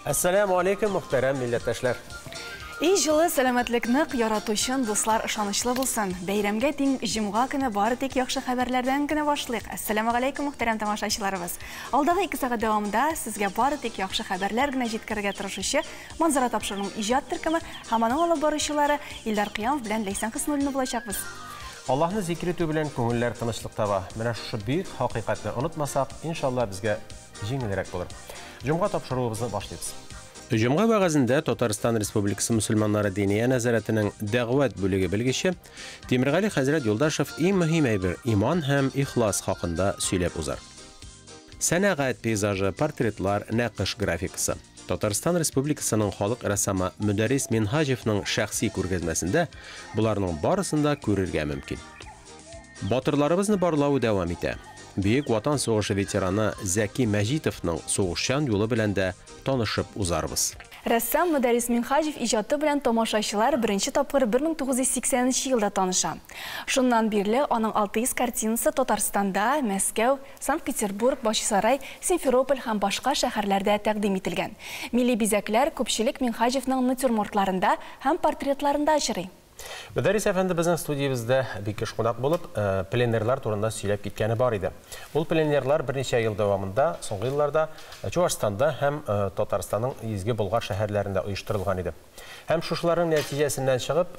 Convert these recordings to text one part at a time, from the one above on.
Assalamu alaikum, muhterem millettaşlar. Ey жылы сәламәтлекне ярату өчен дуслар ышанычлы булсын. Бәйрәмгә тиң җомга көне бары тик яхшы хәбәрләрдән генә башлыйк. Ассаламу алейкум, мөхтәрәм тамашачыларыбыз. Алдагы 2 сәгать дәвамында сезгә бары тик яхшы хәбәрләр генә җиткерергә тырышучы Манзара Тапшырның иҗат төркеме һәм аның алып баручылары Илдар Кыямов белән Ләйсән Хиснуллина булачакбыз. Аллаһны зикр итү белән күңелләр тынычлык таба. Менә шушы бик хакыйкатьне онытмасак, иншалла безгә җиңелрәк булыр. Җомга тапшыруыбызны башлыйбыз. Җомга вәгазендә Татарстан Республикасы мөселманнары диния нәзарәтенең дәгъват бүлеге белгече Тимергали хәзрәт Юлдашев иң мөһим әйбер иман һәм ихлас хакында сөйләп узар. Сәнәгать пейзажы, портретлар, нәкыш графикасы. Татарстан Республикасының халык рәссамы Мөдәррис Минхаҗевның шәхси күргәзмәсендә буларның барысында күрергә мөмкин. Батырларыбызны барлау дәвам итә. Бөек Ватан сугышы ветераны Зәки Мәҗитовның сугышчан юлы белән дә танышып узарбыз. Рәссам Мөдәррис Минхаҗев иҗаты белән тамашачылар беренче тапкыр 1980 елда таныша. Шуннан бирле аның 600 картинасы Татарстанда, Мәскәү, Санкт-Петербург, Башсарай, Симферополь һәм башка шәһәрләрдә тәкъдим ителгән. Милли бизәкләр күпчелек Минхаҗевның натюрмортларында һәм портретларында очрый. Мөдәррис әфәнде безнең студиябызда бик еш кунак булып, пленерлар турында сөйләп киткәне бар иде. Ул пленерлар берничә ел дәвамында, соңгы елларда Чуашстанда һәм Татарстанның изге Болгар шәһәрләрендә оештырылган иде. Һәм шушыларның нәтиҗәсеннән чыгып,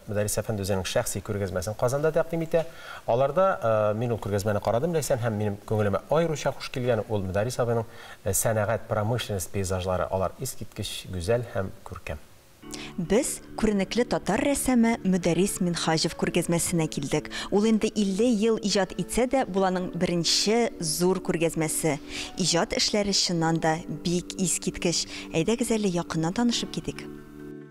Мөдәррис әфәнде үзенең шәхси күргәзмәсен Казанда тәкъдим итә. Аларда мин ул күргәзмәне карадым, ләкин һәм минем күңелемә аеруча хуш килгән ул Мөдәррис абыйның сәнәгать, промышленность пейзажлары, алар искиткеч, гүзәл һәм күркәм. Без күренекле татар рәссамы Мөдәррис Минхаҗев күргәзмәсенә килдек. Ул инде 50 ел иҗат итсә дә, буланың беренче зур күргәзмәсе. Иҗат эшләре чыннан да бик искиткеч. Әйдәгез әле якыннан танышып китик.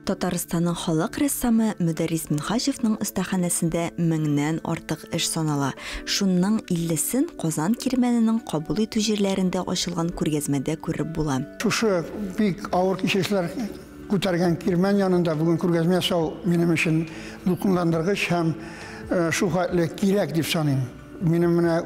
Татарстанның халык рәссамы Мөдәррис Минхаҗевның остаханәсендә 1000нән артык эш санала. Шунның 50сен Казан кирмәненең кабул итү җирләрендә ачылган күргәзмәдә күреп була. Шушы бик авыр кичешләр күтәргән кирмән янында бүген күргәзмә ясау минем өчен дулкынландыргыч һәм шуһатлы кирәк дип саныйм. Минем менә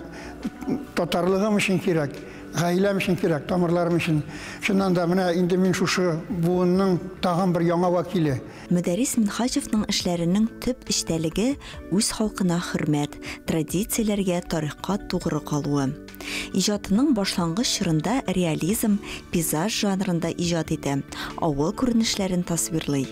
татарлыгым өчен кирәк, гаиләм өчен кирәк, тамырларым өчен. Шуннан да менә инде мин шушы буынның тагын бер яңа вакиле. Мөдәррис Минхаҗевның эшләренең төп эчтәлеге үз халкына хөрмәт, традицияләргә, тарихка тугры калуы. Иҗатының башлангыч чорында реализм, пейзаж жанрында иҗат итә, авыл күренешләрен тасвирлый.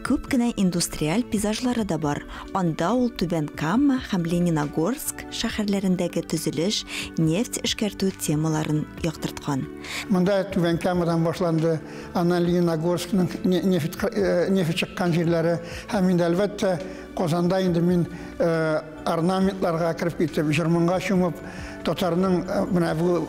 Күп кенә индустриаль пейзажлары да бар. Анда ул Түбән Кама һәм Лениногорск шәһәрләрендәге төзелеш, нефть эшкәртү темаларын яктырткан. Монда Түбән Камадан башланды, аны Лениногорскның нефть чыккан җирләре һәм инде әлбәттә Казанда инде мин орнаментларга кирип киттем, җырмынга чумып, татарның менә бу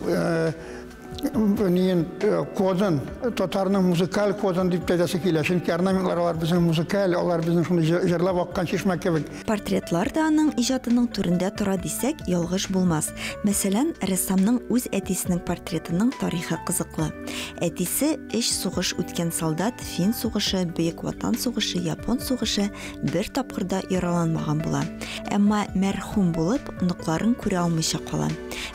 кодын, татарның музыкаль кодын дип тәдәсе килә. Чөнки орнаментлар алар безнең музыкаль, алар безнең шундый җырлап аккан чишмә кебек. Портретлар да аның иҗатының түрендә тора дисәк, ялгыш булмас. Мәсәлән, рәссамның үз әтисенең портретының тарихы кызыклы. Әтисе эш сугыш үткән солдат, Фин сугышы, Бөек Ватан сугышы, Япон сугышы бер тапкырда яраланмаган була. Әмма мәрхүм булып, оныкларын күрә алмыйча кала.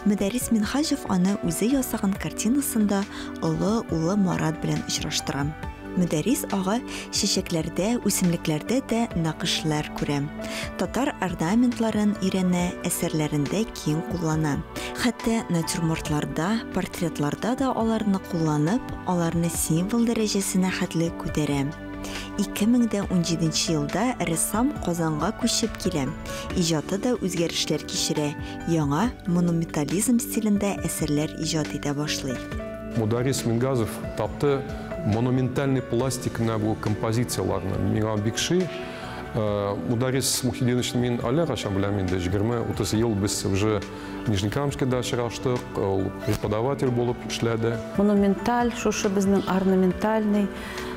Мөдәррис Минхаҗев аны үзе ясаган картинасында олы улы Марат белән очраштыра. Мөдәррис ага чәчәкләрдә, үсемлекләрдә дә нақышлар күрә. Татар орнаментларын өйрәнә, әсәрләрендә киң куллана. Хәтта натюрмортларда, портретларда да аларны кулланып, аларны символ дәрәҗәсенә хәтле күтәрә. 2017 елда рәссам Казанга күчеп килә. Иҗаты да үзгәрешләр кичерә. Яңа монументализм стилендә әсәрләр иҗат итә башлый. Мөдәррис Минхаҗев тапты монументальный пластик на бу композицияларны. Миңа бикши Мөдәррис Мухидинович мин әле качан беләм инде 20-30 ел без уже Нижнекамскида очраштык, ул преподаватель булып эшләде. Монументаль, шушы безнең орнаментальный,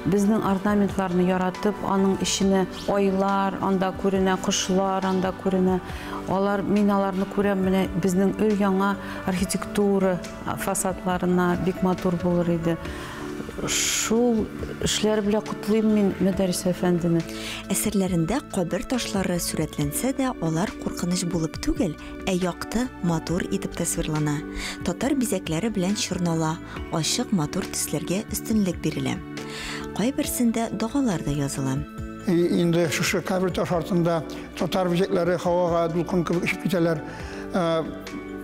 безнең орнаментларны яратып, аның ишенә айлар, анда күренә кошлар, анда күренә. Алар мин аларны күрәм, менә безнең өй яңа архитектура фасадларына бик матур булыр иде. Шул эшләр белән котлыйм мин Мәдәрис әфәндене. Әсәрләрендә кабер ташлары сурәтләнсә дә, алар куркыныч булып түгел, якты, матур итеп тасвирлана. Татар бизәкләре белән чорнала, ачык, матур төсләргә өстенлек бирелә. Кайберсендә догалар да языла. Инде шушы кабер таш артында татар бизәкләре һавага дулкын кебек ишеп китәләр.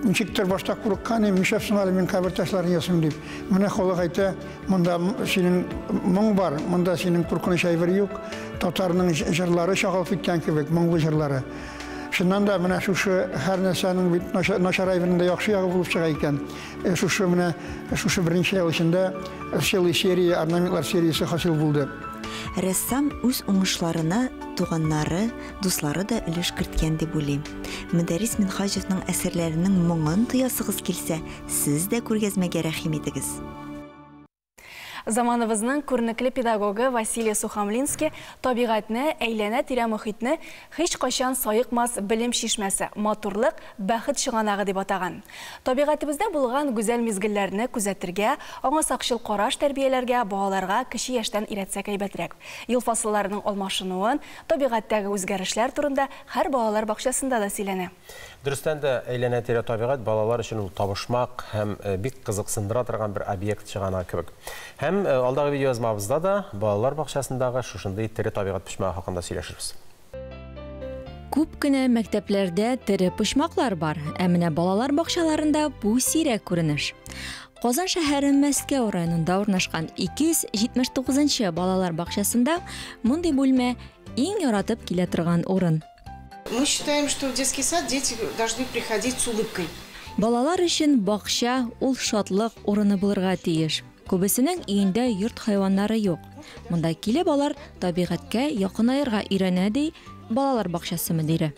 Ничектер башта курыккан идем, нишләп соң әле мин кабер ташларын ясыйм дип. Менә халык әйтә, монда синең моң бар, монда синең куркыныч әйбер юк. Татарның җырлары чагылып киткән кебек, моңлы җырлары. Шуннан да менә шушы һәр нәрсәнең бит начар әйберендә яхшы ягы булып чыга икән. Шушы менә шушы беренче ел эчендә целый серия, орнаментлар сериясе хасил булды. Рәссам үз уңышларына туганнары, дуслары да өлеш керткән дип уйлыйм. Мәдәрис Минхаҗевның әсәрләренең моңын тоясыгыз килсә, сез дә күргәзмәгә рәхим итегез. Заманыбызның күренекле педагогы Василий Сухомлинский табигатьне, әйләнә-тирә мөхитне һич кайчан саекмас белем шишмәсе, матурлык, бәхет чыганагы дип атаган. Табигатыбызда булган гүзәл мизгелләрне күзәтергә, аңа сакчыл караш тәрбияләргә, балаларга кече яшьтән өйрәтсәк әйбәтрәк. Ел фасылларының алмашынуын, табигатьтәге үзгәрешләр турында һәр балалар бакчасында да сөйләнә. Дөрестән дә әйләнә-тирә табигать балалар өчен ул табышмак һәм бик кызыксындыра торган бер объект чыгана кебек. Һәм алдагы видеоязмабызда да балалар бакчасындагы шушындый тере табигать почмагы хакында сөйләшербез. Күп кенә мәктәпләрдә тере почмаклар бар, ә менә балалар бакчаларында бу сирәк күренеш. Казан шәһәре Мәскәү районында урнашкан 279-нчы балалар бакчасында мондый бүлмә иң яратып килә торган урын. Мы считаем, что в детский сад дети должны приходить с улыбкой. Балалар өчен бакча ул шатлык урыны булырга тиеш. Күбесенең өендә йорт хайваннары юк. Монда килеп алар табигатькә якынаерга өйрәнә ди балалар бакчасы мөдире.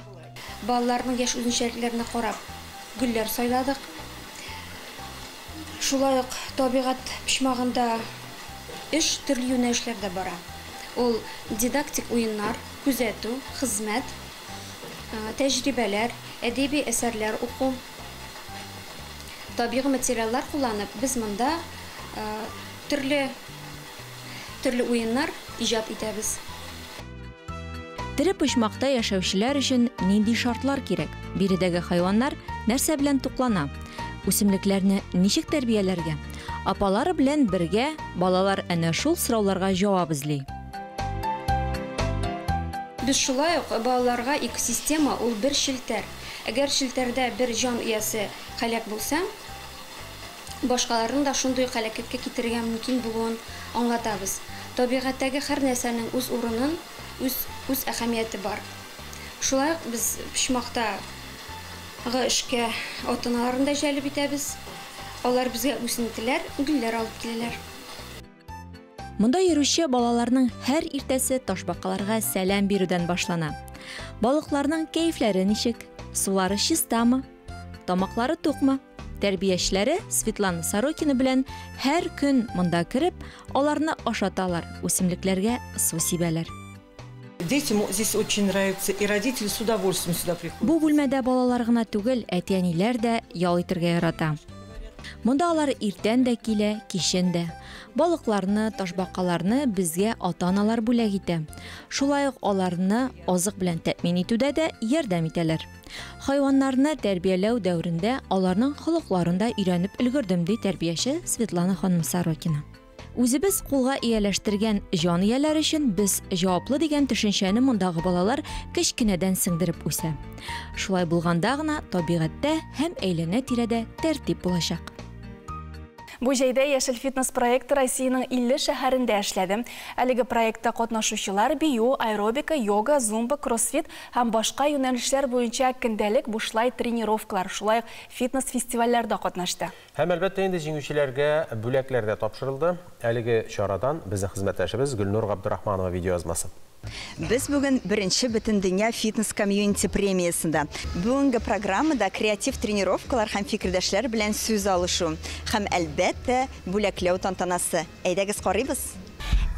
Балаларның яшь үзенчәлекләренә карап гөлләр сайладык. Шулай ук табигат почмагында эш төрле юнәлешләрдә бара. Ул дидактик уеннар, күзәтү, хезмәт, тәҗрибәләр, әдәби әсәрләр уку. Табигый материаллар кулланып, без монда төрле уеннар иҗат итәбез. Тере почмакта яшәүчеләр өчен нинди шартлар кирәк? Биредәге хайваннар нәрсә белән туклана? Үсемлекләрне ничек тәрбияләргә? Апалары белән бергә балалар әнә шул сорауларга җавап эзли. Без шулай ук балаларга экосистема ул бер шелтәр. Әгәр шелтәрдә бер җан иясе халак булса, башкаларның да шундый халакәткә китергә мөмкин булуын аңлатабыз. Табигатьтәге һәр нәрсәнең үз урынын, үз әһәмияте бар. Шулай ук без почмакта эшкә ата-аналарын да җәлеп итәбез. Алар безгә үсентеләр, гөлләр алып киләләр. Монда йөрүче балаларның һәр иртәсе ташбакаларга сәлам бирүдән башлана. Балыкларның кәефләре ничек? Сулары чистамы? Тамаклары тукмы? Тәрбиячеләре Светлана Сорокина белән һәр көн монда кирип, аларны ашаталар, үсемлекләргә су сибәләр. Детям здесь очень нравится, и родители с удовольствием сюда приходят. Бу бүлмәдә балалар гына түгел, әти-әниләр дә ял итәргә ярата. Монда алар иртән дә килә, кичен дә. Балыкларны, ташбакаларны безгә ата-аналар бүләк итә. Шулай ук аларны азык белән тәэмин итүдә дә ярдәм итәләр. Хайваннарны тәрбияләү дәврендә аларның холыкларын да өйрәнеп өлгердем ди тәрбияче Светлана ханым Сорокина. Үзебез кулга ияләштергән җан ияләре өчен без җаваплы дигән төшенчәне мондагы балалар кечкенәдән сеңдереп үсә. Шулай булганда гына табигатьтә һәм әйләнә-тирәдә тәртип булачак. Бу җәйдә Яшел фитнес проекты Россиянең 50 шәһәрендә эшләде. Әлеге проектта катнашучылар бию, аэробика, йога, зумба, кроссфит һәм башка юнәлешләр буенча көндәлек бушлай тренировкалар, шулай ук фитнес фестивальләрдә катнашты. Һәм әлбәттә инде җиңүчеләргә бүләкләр дә тапшырылды. Әлеге чарадан безнең хезмәттәшебез Гөлнур Габдурахманова видеоязмасы. Без бүген беренче Бөтендөнья фитнес комьюнити премиясында. Бүгенге программада креатив тренировкалар һәм фикердәшләр белән сүз алышу һәм әлбәттә бүләкләү тантанасы. Әйдәгез карыйбыз.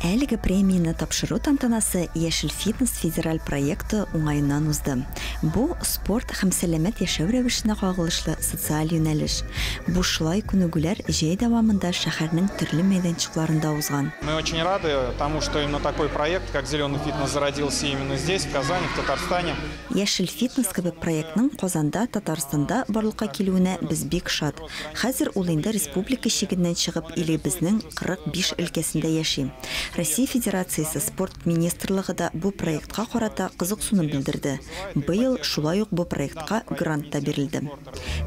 Әлеге премияны тапшыру тантанасы Яшел фитнес федераль проекты уңайынан узды. Бу спорт һәм сәламәт яшәү рәвешенә кагылышлы социаль юнәлеш. Бу шулай күнегүләр җәй дәвамында шәһәрнең төрле мәйданчыкларында узган. Мы очень рады тому, что именно такой проект, как «Зеленый фитнес», зародился именно здесь, в Казани, в Татарстане. Яшел фитнес кебек проектның Казанда, Татарстанда барлыкка килүенә без бик шат. Хәзер ул инде республика чигеннән чыгып, илебезнең 45 өлкәсендә яши. Россия Федерациясе спорт министрлыгы да бу проектка карата кызыксуны белдерде. Быел шулай ук бу проектка грант та бирелде.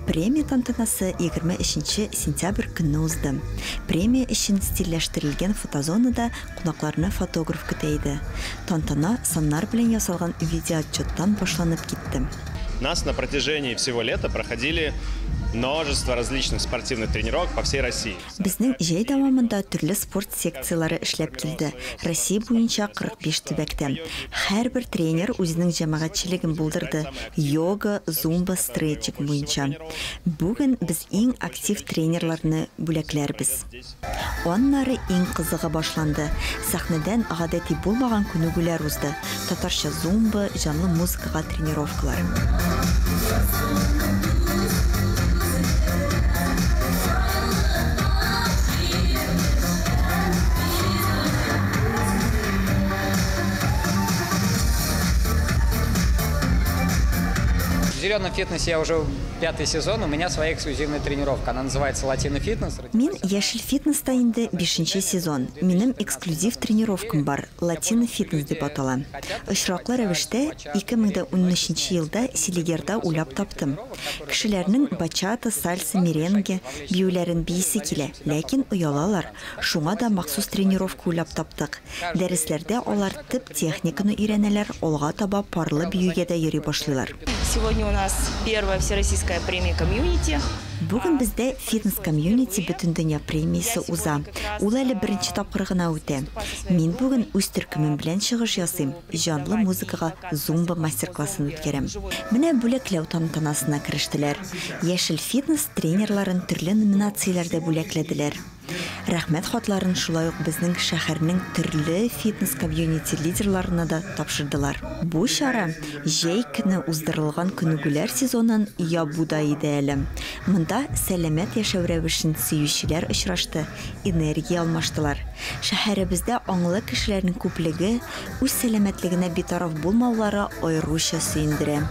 Премия тантанасы 23 сентябрь көнне узды. Премия өчен стильләштерелгән фотозонада кунакларны фотограф көтә иде. Тантана саннар белән ясалган видеоотчеттан башланып китте. Нас на протяжении всего лета проходили множество различных спортивных тренировок по всей России. Безнең җәй дәвамында төрле спорт секциялары эшләп килде. Россия буенча 45 төбәктә. Һәрбер тренер үзенең җәмәгатьчелеген булдырды. Йога, зумба, стретчинг буенча. Бүген без иң актив тренерларны бүләкләрбез. Аннары иң кызыгы башланды. Сәхнәдән гадәти булмаган күнегүләр узды. Татарча зумба, җанлы музыкага тренировкалар. В «Зеленом фитнесе» я уже 5-й сезон, у меня своя эксклюзивная тренировка. Она называется «Латино фитнес». Мин Яшел фитнеста инде 5-нче сезон. Минем эксклюзив тренировкам бар. «Латино фитнес» дип атала. Очраклы рәвештә 2013 елда Селигерда уйлап таптым. Кешеләрнең бачата, сальса, меренге биюләрен бийсе килә, ләкин уялалар. Шуңа да махсус тренировка уйлап таптык. Дәресләрдә алар тип техниканы өйрәнәләр, алга таба парлы биюгә дә йөри башлыйлар. Сегодня у нас первая всероссийская премия комьюнити. Бүген бездә фитнес комьюнити бөтен дөнья премиясе уза. Ул әле беренче тапкыр гына үтә. Мин бүген үз төркемем белән чыгыш ясыйм. Җанлы музыкага зумба мастер-классын үткәрәм. Менә бүләкләү тантанасына керештеләр. Яшел фитнес тренерларын төрле номинацияләрдә бүләкләделәр. Рәхмәт хатларын шулай ук безнең шәһәрнең төрле фитнес комьюнити лидерларына да тапшырдылар. Бу чара җәй көне уздырылган күнегүләр сезонын ябуда иде әле. Монда сәламәт яшәү рәвешен сөючеләр очрашты, энергия алмаштылар. Шәһәребездә аңлы кешеләрнең күплеге үз сәламәтлегенә битараф булмаулары аеруча сөендерә.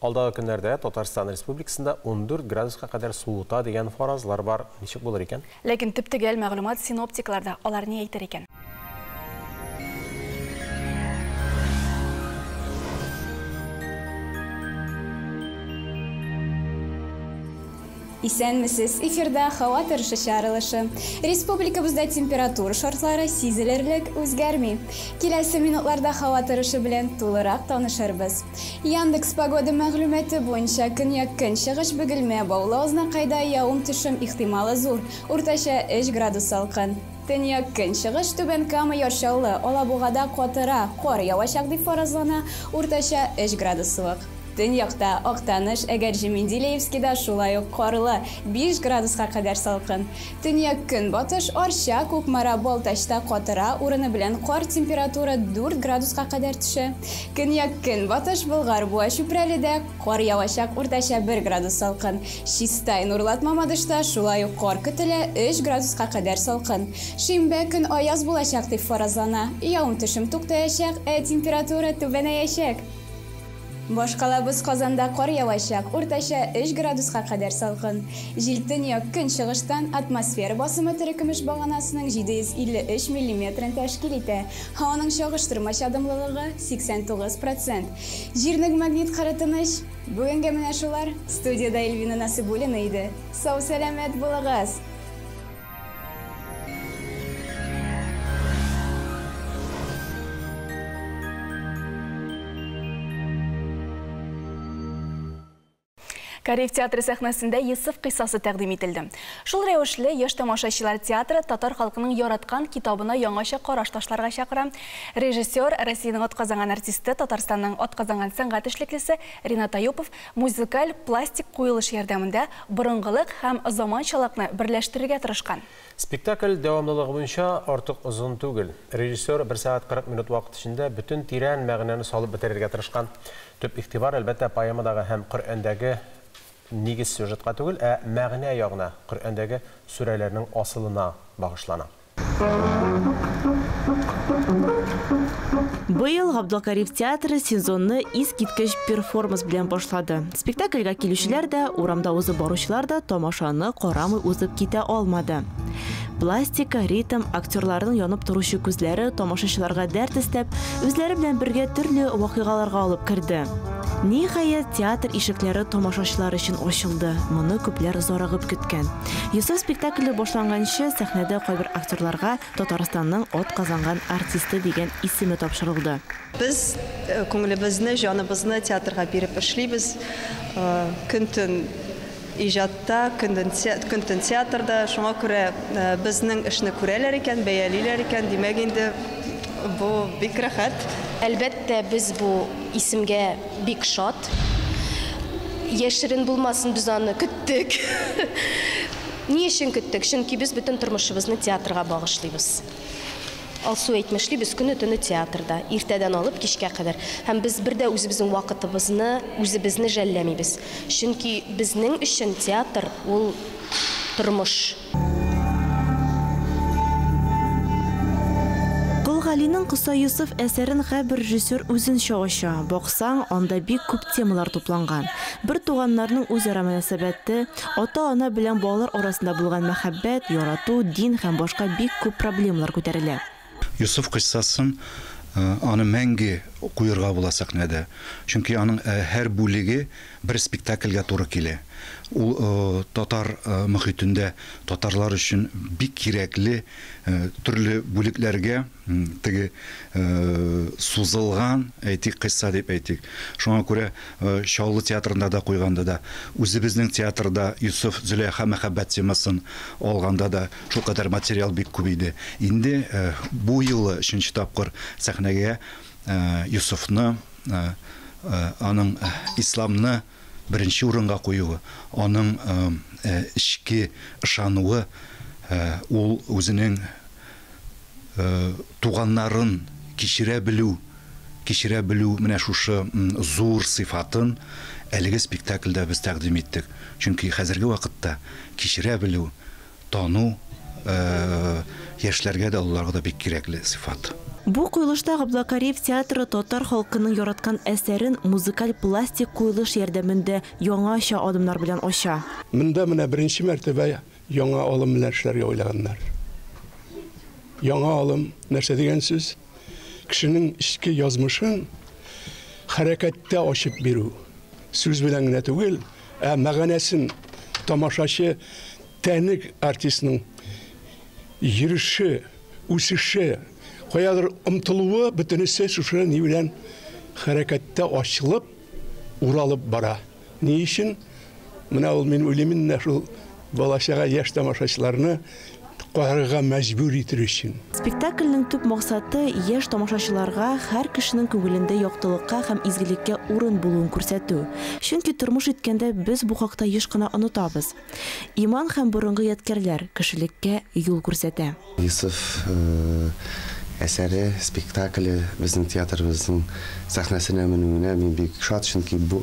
Алдағы көннәрдә Татарстан Республикасында 14 градуска кадәр суыта дигән фаразлар бар. Ничек булыр икән? Ләкин төп төгәл мәгълүмат синоптикларда. Алар ни әйтер икән? Исәнмесез, эфирда һава торышы чарылышы. Республикабызда температура шартлары сизелерлек үзгәрми. Киләсе минутларда һава торышы белән тулырак танышырбыз. Яндекс погода мәгълүматы буенча көньяк-көнчыгыш бөгелмә баулы азнакайда явым төшем ихтималы зур. Уртача 3 градус салкын. Төньяк-көнчыгыш Түбән Кама яшаулы, Алабугада катыра, кар явачак дип фаразлана, уртача 3 градус суык. Төньякта Актаныш, Әгәрҗе Менделеевскида шулай ук карлы 5 градуска кадәр салкын. Төньяк-көнбатыш Арча, Кукмара, Балтачта катыра, урыны белән кар температура 4 градуска кадәр төшә. Көньяк-көнбатыш Болгар буа Чүпрәледә кар явачак, уртача 1 градус салкын. Чистай, Нурлат Мамадышта шулай ук кар көтелә 3 градуска кадәр салкын. Шимбә көн аяз булачак дип фаразлана. Явым-төшем туктаячак, температура түбәнәячәк. Башкалабыз Казанда кар явачак, уртача 3 градуска кадәр салкын. Җил төньяк-көнчыгыштан атмосфера басымы терекемеш баганасының 753 мм тәшкил итә. Һаваның чагыштырма чадымлылыгы 89%. Җирнең магнит кырытыныш. Бүгенге менә шулар. Студияда Эльвина Насыбуллина иде. Сау сәламәт булыгыз. Кариф театры сәхнәсендә Йосыф кыйссасы тәкъдим ителде. Шул рәвешле яшь тамашачылар театры татар халкының яраткан китабына яңача караш ташларга чакыра. Режиссер, Россиянең атказанган артисты, Татарстанның атказанган сәнгать эшлеклесе Ринат Аюпов музыкаль пластик куелыш ярдәмендә борынгылык һәм заманчалыкны берләштерергә тырышкан. Спектакль дәвамлылыгы буенча артык озын түгел. Режиссер 1 сәгать 40 минут вакыт эчендә бөтен тирән мәгънәне салып бетерергә тырышкан. Төп игътибар әлбәттә поэмадагы һәм Коръәндәге нигез сюжетка түгел, ә мәгънә ягына, Коръәндәге сүрәләрнең асылына багышлана. Быел Габдулкариф театры сезонны искиткеч перформанс белән башлады. Спектакльгә килүчеләр дә, урамда узып баручылар да тамашаны карамый узып китә алмады. Пластика, ритм, актерларның янып торучы күзләре тамашачыларга дәрт истәп, үзләре белән бергә төрле вакыйгаларга алып керде. Ниһаять, театр ишекләре тамашачылар өчен ачылды. Моны күпләр зарыгып көткән. Йосыф спектакле башланганчы сәхнәдә кайбер актерларга Татарстанның атказанган артисты дигән исеме тапшырылды. Без күңелебезне, җаныбызны театрга биреп эшлибез. Көн-төн иҗатта, көн-төн театрда, шуңа күрә безнең эшне күрәләр икән, бәялиләр икән, димәк инде бу бик рәхәт. Әлбәттә, без бу исемгә бик шат. Яшерен булмасын, без аны көттек. Ни өчен көттек? Чөнки без бөтен тормышыбызны театрга багышлыйбыз. Алсу әйтмешле, без көне-төне театрда, иртәдән алып кичкә кадәр. Һәм без бердә үзебезнең вакытыбызны, үзебезне жәлләмибез. Чөнки безнең өчен театр ул тормыш. Галинең Кыса Йосыф әсәрен һәр режиссер үзенчә ача. Баксаң, анда бик күп темалар тупланган. Бер туганнарның үзара мөнәсәбәте, ата-ана белән балалар арасында булган мәхәббәт, ярату, дин һәм башка бик күп проблемалар күтәрелә. Йосыф кыссасын аны мәңге куерга була сәхнәдә. Чөнки аның һәр бүлеге бер спектакльгә туры килә. Ул татар мөхитендә татарлар өчен бик кирәкле төрле бүлекләргә теге сузылган әйтик кысса дип әйтик. Шуңа күрә Шаулы театрында да куйганда да, үзебезнең театрда Йосыф Зөләйха мәхәббәт темасын алганда да шулкадәр материал бик күп иде. Инде бу елы 3нче тапкыр сәхнәгә Йосыфны, аның исламны беренче урынга куюы, аның ички ышануы, ул үзенең туганнарын кичерә белү менә шушы зур сыйфатын әлеге спектакльдә без тәкъдим иттек. Чөнки хәзерге вакытта кичерә белү, тану яшьләргә дә, уларга да бик кирәкле сыйфат. Бу куелышта Габдулкариф театры татар халкының яраткан әсәрен музыкаль пластик куелыш ярдәмендә яңача адымнар белән ача. Монда менә беренче мәртәбә яңа алым белән эшләргә уйлаганнар. Яңа алым нәрсә дигән сүз? Кешенең ички язмышын хәрәкәттә ачып бирү. Сүз белән генә түгел, мәгънәсен тамашачы тәник артистның йөреше, үсеше, каядыр омтылуы бөтенесе шушы ни белән хәрәкәттә ачылып, уралып бара. Ни өчен? Менә ул мин уйлыйм, шул балачага яшь тамашачыларны карарга мәҗбүр итер өчен. Спектакльнең төп максаты яшь тамашачыларга һәр кешенең күңелендә яктылыкка һәм изгелеккә урын булуын күрсәтү. Чөнки тормыш иткәндә без бу хакта еш кына онытабыз. Иман һәм борынгы яткәрләр кешелеккә юл күрсәтә. Йосыф әсәре, спектакле безнең театрыбызның сәхнәсенә менүенә мин бик шат, чөнки бу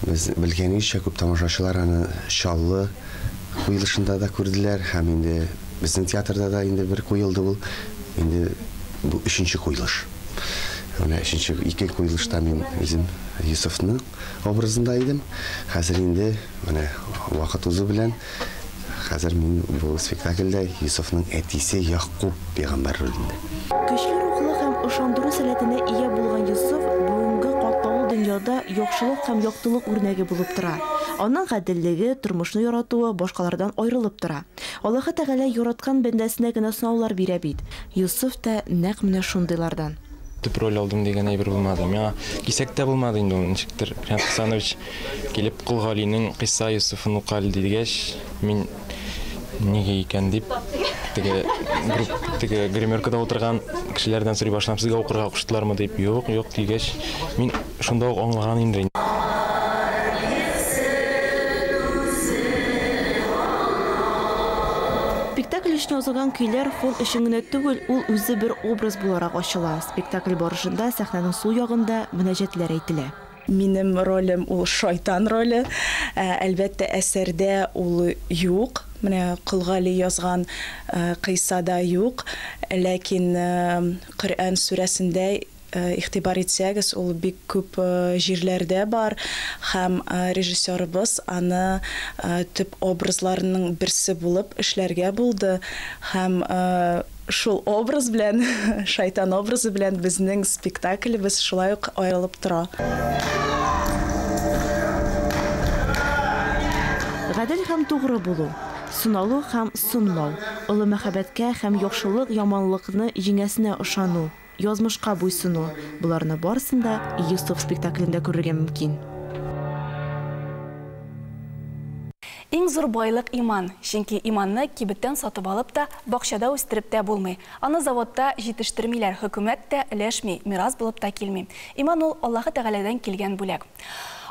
без белгәнчә күп тамашачылар аны Шаллы куелышында да күрделәр, һәм инде безнең театрда да инде бер куелды ул. Инде бу 3нче куелыш. Менә 2 куелышта мин үзем Йосыфның образында идем. Хәзер инде менә вакыт узу белән хәзер мин бу спектакльдә Йосыфның әтисе Якуб пәйгамбәр ролендә. Көчле рухлы һәм ышандыру сәләтенә ия булган Йосыф бүгенге катлаулы дөньяда яхшылык һәм яктылык үрнәге булып тора. Аның гаделлеге, тормышны яратуы башкалардан аерылып тора. Аллаһы Тәгалә яраткан бәндәсенә генә сынаулар бирә бит. Йосыф та нәкъ менә шундыйлардан. төп роль алдым деген әйбер булмады. Миңа кисәк тә булмады инде ул ничектер. Ренат Хасанович килеп Кулгалинең Кыйса Юсуфын укал дигәч, мин неге икән дип теге гримеркада утырган кешеләрдән сорый башлам, сезгә укырга куштылармы дип. Юк, дигәч, мин шунда ук аңлаган инде. Спектакль өчен язылган көйләр фон өчен генә түгел, ул үзе бер образ буларак ачыла. Спектакль барышында сәхнәнең сул ягында мөнәҗәтләр әйтелә. Минем ролем ул шайтан роле. Әлбәттә әсәрдә ул юк. Менә Кулгали язган Кыйсада юк, ләкин Коръән сүрәсендә игътибар итсәгез, ул бик күп җирләрдә бар һәм режиссерыбыз аны төп образларының берсе булып эшләргә булды һәм шул образ белән, шайтан образы белән безнең спектаклебез шулай ук аерылып тора. Гадел һәм тугры булу, сыналу һәм сынмау, олы мәхәббәткә һәм яхшылык яманлыкны җиңәсенә ышану, язмышка буйсыну, буларны барысында Юсуф спектаклендә күрергә мөмкин. Иң зур байлык иман, чөнки иманны кибеттән сатып алып та, бакчада үстереп тә булмый. Аны заводта җитештермиләр, хөкүмәт тә өләшми, мирас булып та килми. Иман ул Аллаһы Тәгаләдән килгән бүләк.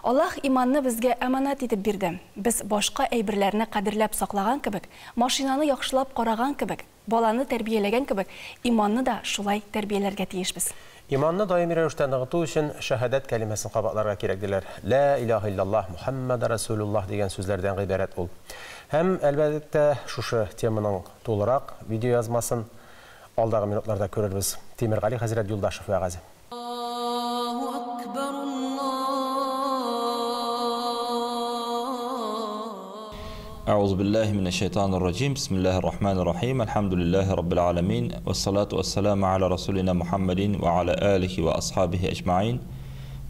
Аллаһ иманны безгә әманат итеп бирде. Без башка әйберләрне кадерләп саклаган кебек, машинаны яхшылап караган кебек, баланы тәрбияләгән кебек, иманны да шулай тәрбияләргә тиешбез. Иманны даими рәвештә ныгыту өчен шәһадәт кәлимәсен кабатларга кирәк диләр. Ла илаха иллаллаһ Мухаммад Расулуллаһ дигән сүзләрдән гыйбарәт ул. Һәм әлбәттә шушы теманың тулырак видео язмасын алдагы минутларда күрербез. Тимергали хәзрәт Юлдашев вәгазы. أعوذ بالله من الشيطان الرجيم بسم الله الرحمن الرحيم الحمد لله رب العالمين والصلاة والسلام على رسولنا محمد وعلى آله وأصحابه أجمعين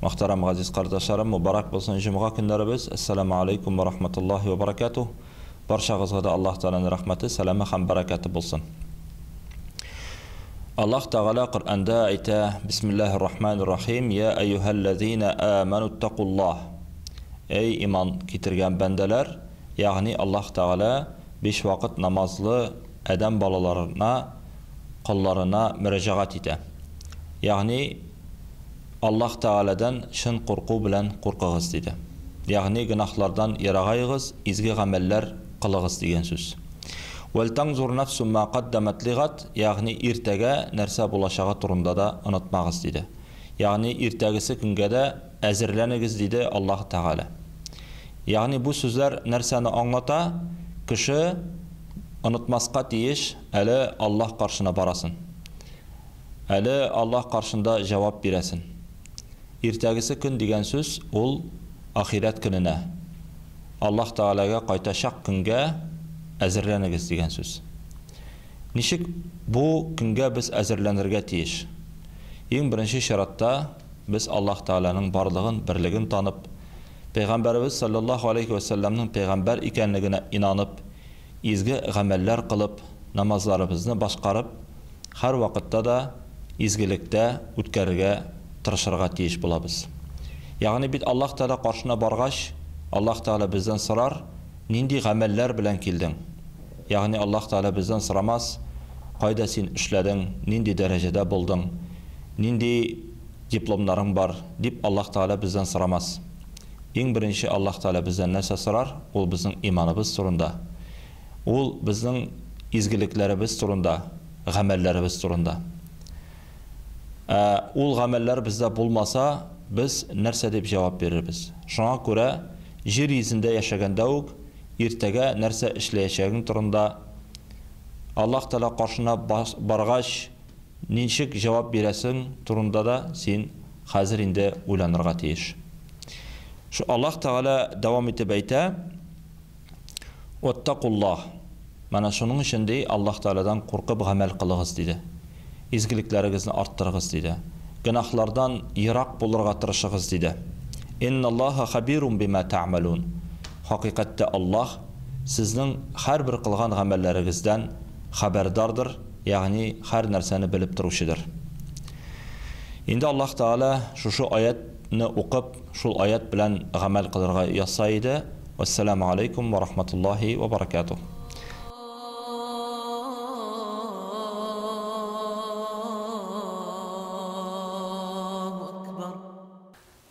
محترم عزيز قرداشlarım mübarek bolsun cuma günlerimiz Esselamu aleyküm ve rahmetullahi ve berekatuh barşağızga da Allah Teala'nın rahmeti selamı hem bereketi bolsun Allah Teala Kur'an'da ayta Bismillahirrahmanirrahim Ya eyyühellezine amenuttaqullah Ey iman getirgen bendeler Yani Allah Teala 5 vakit namazlı adam balalarına, kullarına müracaat ite. Yani Allah Teala'dan şın korku bilen korkağız dedi. Yani günahlardan yarağayığız, izgi ameller kılığız diyen söz. وَلْتَنْزُرْ نَفْسُ مَا قَدَّمَتْ لِغَتْ Yani irtege nerse bulaşağı turunda da unutmağız dedi. Yani irtegisi günge de ezirlenigiz dedi Allah Teala. Yani bu sözler nerseni anlata, kişi unutmaska tiyiş, eli Allah karşına barasın. Eli Allah karşında cevap biresin. İrtegisi gün digen söz, ol ahiret gününe. Allah Teala'ya kaytaşak günge ezirlenigiz digen söz. Nişik bu günge biz ezirlenirge tiyiş. En birinci şaratta biz Allah Teala'nın barlığın, birligin tanıp, Peygamberimiz sallallahu aleyhi ve sellem'nin peygamber ikenligine inanıp, izgi gameller kılıp, namazlarımızı başkarıp, her vakitte da izgilikte ütkərgə, tırışırga tiyiş bulabız. Yani biz Allah Teala karşına bargaç, Allah Teala bizden sorar, nindi gameller bilen kildin. Yani Allah Teala bizden soramaz, kayda sen işledin, nindi derecede buldun, nindi diplomların var, dip Allah Teala bizden soramaz. En birinci Allah Teala bizden nəsə sorar, ol bizim imanımız turunda. Ol bizim izgiliklərimiz turunda, gamellerimiz turunda. Ol gameller bizde bulmasa, biz nerse deyip cevap veririz. Şuna göre, yer yüzünde yaşaganda oq, irtege nerse işleyeceğin turunda, Allah Teala karşına bargaç, nişik cevap veresin turunda da sen hazır inde uylanırga tiyiş. Şu Allah Teala devam etip ayta Vettakullah Mana şunun içinde Allah Teala'dan korkup amel kılığız dedi. İzgiliklerinizni arttırığız dedi. Günahlardan yirak bulurga tırışığız dedi. İnnallaha habirun bima ta'malun Hakikatte Allah sizin her bir kılgan amellerinizden haberdardır. Yani her nerseni bilip duruşudur. Инде Аллаһ Таала шушы аятны укып, шул аят белән гамәл кылырга язса иде. Ассаламу алейкум ва рахматуллахи ва баракатух.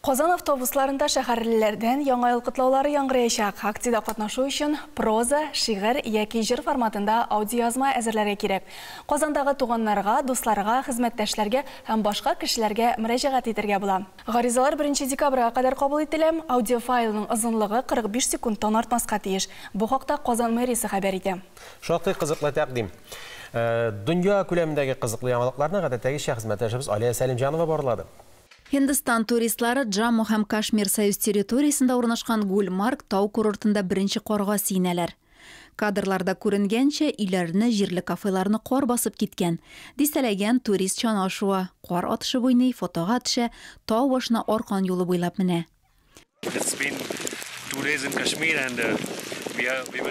Казан автобусларында шәһәрлеләрдән яңа ел котлаулары яңгыраячак. Акциядә катнашу өчен проза, шигырь яки җыр форматында аудиоязма әзерләргә кирәк. Казандагы туганнарга, дусларга, хезмәттәшләргә һәм башка кешеләргә мөрәҗәгать итәргә була. Гаризалар 1 декабрьгә кадәр кабул ителә. Аудиофайлның озынлыгы 45 секундтан артмаска тиеш. Бу хакта Казан мэриясе хәбәр итә. Шактый кызыклы тәкъдим. Дөнья күләмендәге кызыклы яңалыкларны гадәттәгечә хезмәттәшебез Алия Сәлимҗанова барлады. Hindistan туристлары Джамму һәм Кашмир союз территориясында урнашкан Гульмарг тау курортында беренче карга сиенәләр. Кадрларда күренгәнчә, өйләрне, җирле кафеларны кар басып киткән. Дистәләгән турист чанашуы, кар атышы буйный, фотога төшә, тау башына аркан юлы буйлап менә.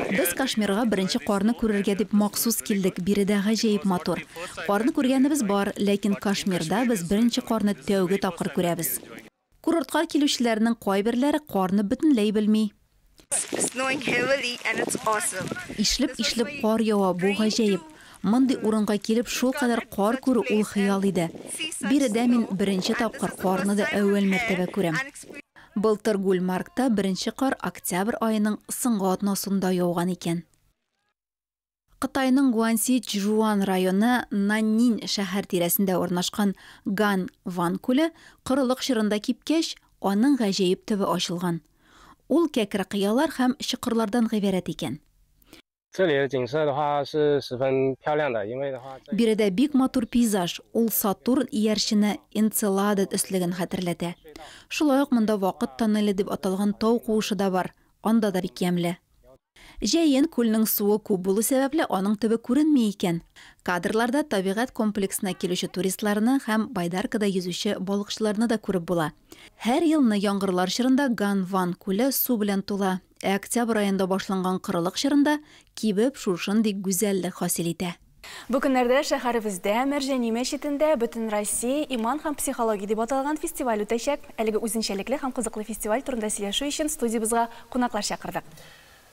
Без Кашмирга беренче карны күрергә дип махсус килдек. Биредә гаҗәеп матур. Карны күргәнебез бар, ләкин Кашмирда без беренче карны тәүге тапкыр күрәбез. Курортка килүчеләрнең кайберләре карны бөтенләй белми. Ишлеп кар ява, бу гаҗәеп. Мондый урынга килеп шул кадәр кар күрү ул хыял иде. Биредә мин беренче тапкыр карны да әүвәл мәртәбә күрәм. Былтыр Гульмаргта беренче кар октябрь айының соңгы атнасында яуган икән. Кытайның Гуанси-Чжуан районы Наннин шәһәр тирәсендә урнашкан Ган-Ван күле корылык чорында кипкәч, аның гаҗәеп төбе ачылган. Ул кәкре кыялар һәм чокырлардан гыйбарәт икән. Биредә бик матур пейзаж, ул Сатурн иярчене Энцелады төслеген хәтерләтә. Шулай ук монда вакыт тоннеле дип аталган тау куышы да бар, анда да бик ямьле. Җәен күлнең суы күп булу сәбәпле аның төбе күренми икән. Кадрларда табигать комплексына килүче туристларны һәм Байдаркада йөзүче балыкчыларны да күреп була. Һәр елны яңгырлар чорында Ган-Ван күле су белән тула. Октябрь айында башланган кырылык чорында кибеп шушындый гүзәллек хасил итә. Бу көннәрдә шәһәребездә Мәрҗани мәчетендә Бөтен Россия иман һәм психология дип аталган фестиваль үтәчәк. Әлеге үзенчәлекле һәм кызыклы фестиваль турында сөйләшү өчен студиябызга кунаклар чакырдык.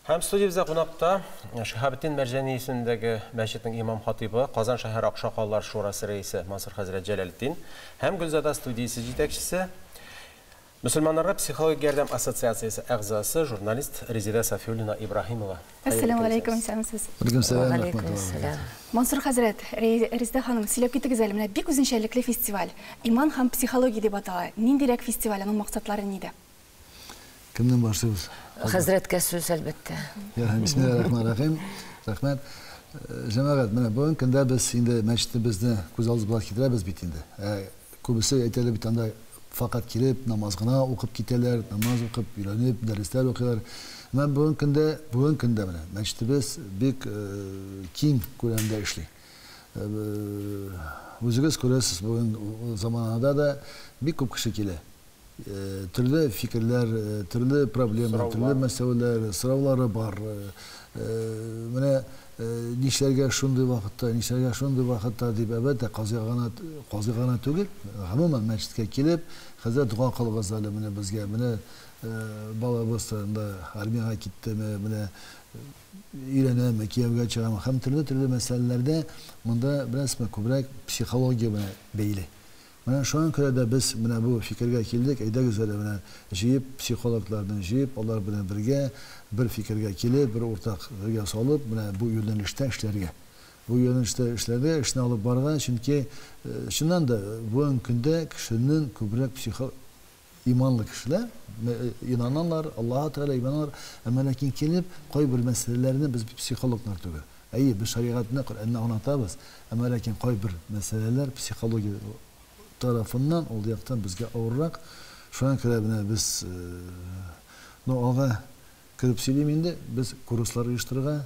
Һәм студиябызда кунакта Шиһабетдин Мәрҗани исемендәге мәчетнең имам хатибы, Казан шәһәр Акшакаллар шурасы рәисе Мансур хәзрәт Җәләлетдин һәм Гөлзада студиясе җитәкчесе, Мөселманнарга психология ярдәм ассоциациясе әгъзасы, журналист Резида Сафиуллина Ибраһимова. Ассаламу алейкум, сәламсыз. Мансур хәзрәт, Резида ханым, сөйләп китегез әле, менә бик үзенчәлекле фестиваль. Иман һәм психология дип атала. Ниндирәк фестиваль, аның максатлары нидә? Кемнән башлыйбыз? Хәзрәткә сүз әлбәттә. Бисмиллаһир-рахманир-рахим. Рәхмәт. Җәмәгать, менә бүген көндә без инде мәчетебезне күз алдыбызга китерәбез бит инде. Күбесе әйтәләр бит анда фақат килеп намаз гына укып китәләр, намаз укып, өйрәнеп, дәресләр укыйлар. Мен бүген көндә менә мәчетебез бик киң күләмдә эшли. Үзегез күрәсез, бүген заманада да бик күп кеше килә. Төрле фикерләр, төрле проблемалар, төрле мәсьәләләр, сораулары бар. Менә нишләргә шундый вакытта дип әбәттә казыгана түгел. Гомумән мәчеткә килеп, хәзер дуа кылыгыз әле менә безгә, менә балабыз армияга киттеме, менә өйрәнәме, кияүгә чыгам, һәм төрле мәсьәләләрдә монда бераз күбрәк психология белән бәйле. Менә шуңа күрә дә без менә бу фикергә килдек, әйдәгез әле менә җыеп психологлардан җыеп, алар белән бергә бер фикергә килеп, бер уртак бергә салып, менә бу юнәлештә эшләргә. Бу юнәлештә эшләргә, эшне алып барырга, чөнки шуннан да бүген көндә кешенең күбрәк иманлы кешеләр, инананлар, Аллаһ Тәгалә иманлар, әмма ләкин килеп, кайбер мәсьәләләрне без психологлар түгел. Әйе, без шариатны, Коръәнне аңлатабыз, әмма ләкин кайбер мәсьәләләр психология тарафыннан ул яктан безгә авыррак. Шуңа күрә менә без ага кирип сөйлим инде, без курслар оештырырга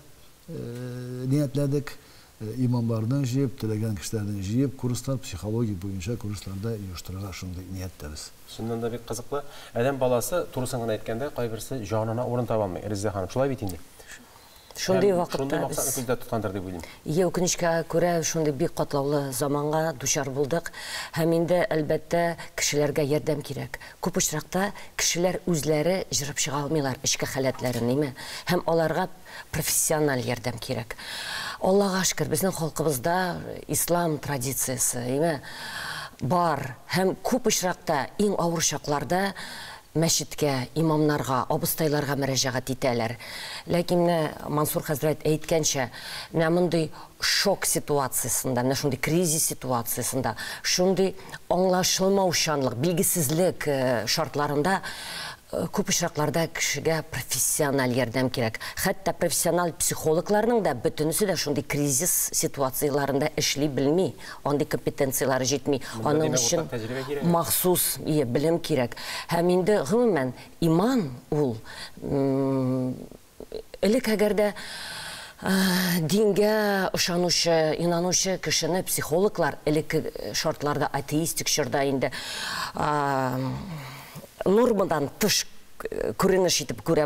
ниятләдек. Имамларны җыеп, теләгән кешеләрне җыеп, курслар психология буенча курсларда оештырырга шундый нияттәбез. Шуннан да бик кызыклы. Адәм баласы турысын гына әйткәндә, кайберсе җанына урын таба алмый. Резида ханым, шулай бит инде. Шундай вакытта шундай максатны күздә тоткандыр дип уйлыйм. Өкенечкә күрә шундай бик катлаулы заманга дучар булдык. Һәм инде әлбәттә кешеләргә ярдәм кирәк. Күп очракта кешеләр үзләре җырып чыга алмыйлар эчке хәләтләрен, ниме? Һәм аларга профессиональ ярдәм кирәк. Аллага шөкер, безнең халкыбызда ислам традициясе, ниме? Бар. Һәм күп очракта иң авыр чакларда мәчеткә, имамнарга, абыстайларга мөрәҗәгать итәләр. Ләкин Мансур хәзрәт әйткәнчә, менә мондый шок ситуациясында, менә шундый кризис ситуациясында, шундый аңлашылмаучанлык, билгесезлек шартларында күп очракларда кешегә профессиональ ярдәм кирәк. Хәтта профессиональ психологларның да бөтенесе дә шундый кризис ситуацияларында эшли белми, андый компетенциялары җитми. Аның өчен махсус белем кирәк. Һәм инде гомумән иман ул элек әгәрдә дингә ышанучы, инанучы кешене психологлар элек шартларда атеистик чорда инде нормадан тыш күренеш итеп күрә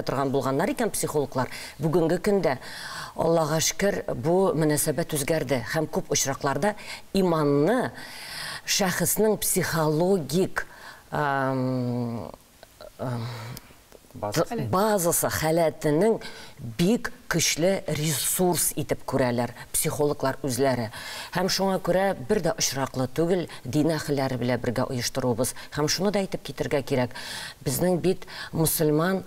торган булганнар икән психологлар. Бүгенге көндә Аллага шөкер бу мөнәсәбәт үзгәрде һәм күп очракларда иманны шәхеснең психологик базасы халәтенең бик көчле ресурс итеп күрәләр психологлар үзләре. Һәм шуңа күрә бер дә очраклы түгел дин әһелләре белән бергә оештырабыз. Һәм шуны да әйтеп китергә кирәк. Безнең бит мусульман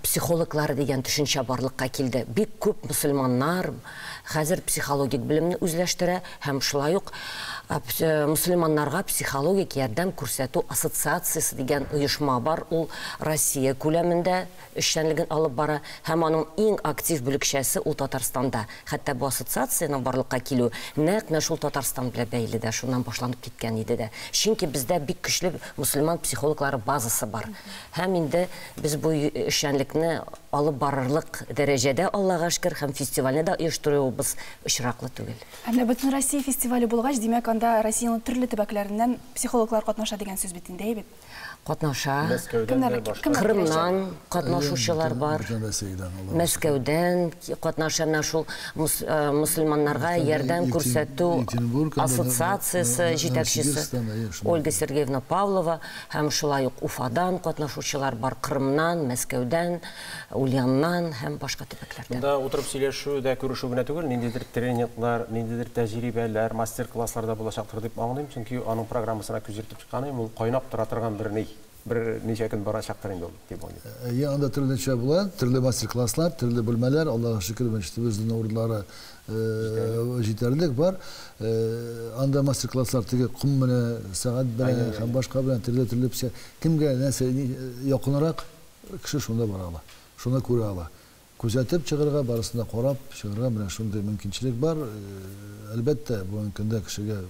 психологлары дигән төшенчә барлыкка килде. Бик күп мусульманнар хәзер психологик белемне үзләштерә һәм шулай ук мусульманнарга психологик ярдәм күрсәтү ассоциациясе дигән оешма бар. Ул Россия күләмендә эшчәнлеген алып бара һәм аның иң актив бүлекчәсе ул Татарстанда. Хәтта бу ассоциациянең барлыкка килү нәкъ шул Татарстан белән бәйле дә, шуннан башланып киткән иде дә. Чөнки бездә бик көчле мусульман психологлары базасы бар. Һәм инде без бу эшчәнлекне алып барырлык дәрәҗәдә Аллага шөкер һәм фестивальне дә оештырабыз очраклы түгел. Менә бөтен Россия фестивале булгач, димәк анда Россиянең төрле төбәкләреннән психологлар катнаша дигән сүз бит инде, әйбит. Катнаша. Кырымнан катнашучылар бар. Мәскәүдән катнаша шул мусульманнарга ярдәм күрсәтү ассоциациясе җитәкчесе Ольга Сергеевна Павлова һәм шулай ук Уфадан катнашучылар бар, Кырымнан, Мәскәүдән, Ульяннан һәм башка төбәкләрдән. Монда утырып сөйләшү дә күрешү генә түгел, ниндидер тренинглар, ниндидер тәҗрибәләр, мастер-классларда булачактыр дип аңлыйм, чөнки аның программасына күз йөртеп чыкканым, ул кайнап тора торган bir ничә көн барачактыр инде ул дип уйлыйм. Анда төрле була, төрле мастер-класслар, төрле бүлмәләр, Аллага шөкер, мәчетебезнең урыннары җитәрлек бар. Анда мастер-класслар теге кум менә сәгать белән һәм башка белән төрле кемгә нәрсә якынрак кеше шунда бара ала. Шуны күрә ала. Күзәтеп чыгарга, барысында карап чыгарга белән шундый мөмкинчелек бар. Әлбәттә, бу көндә кешегә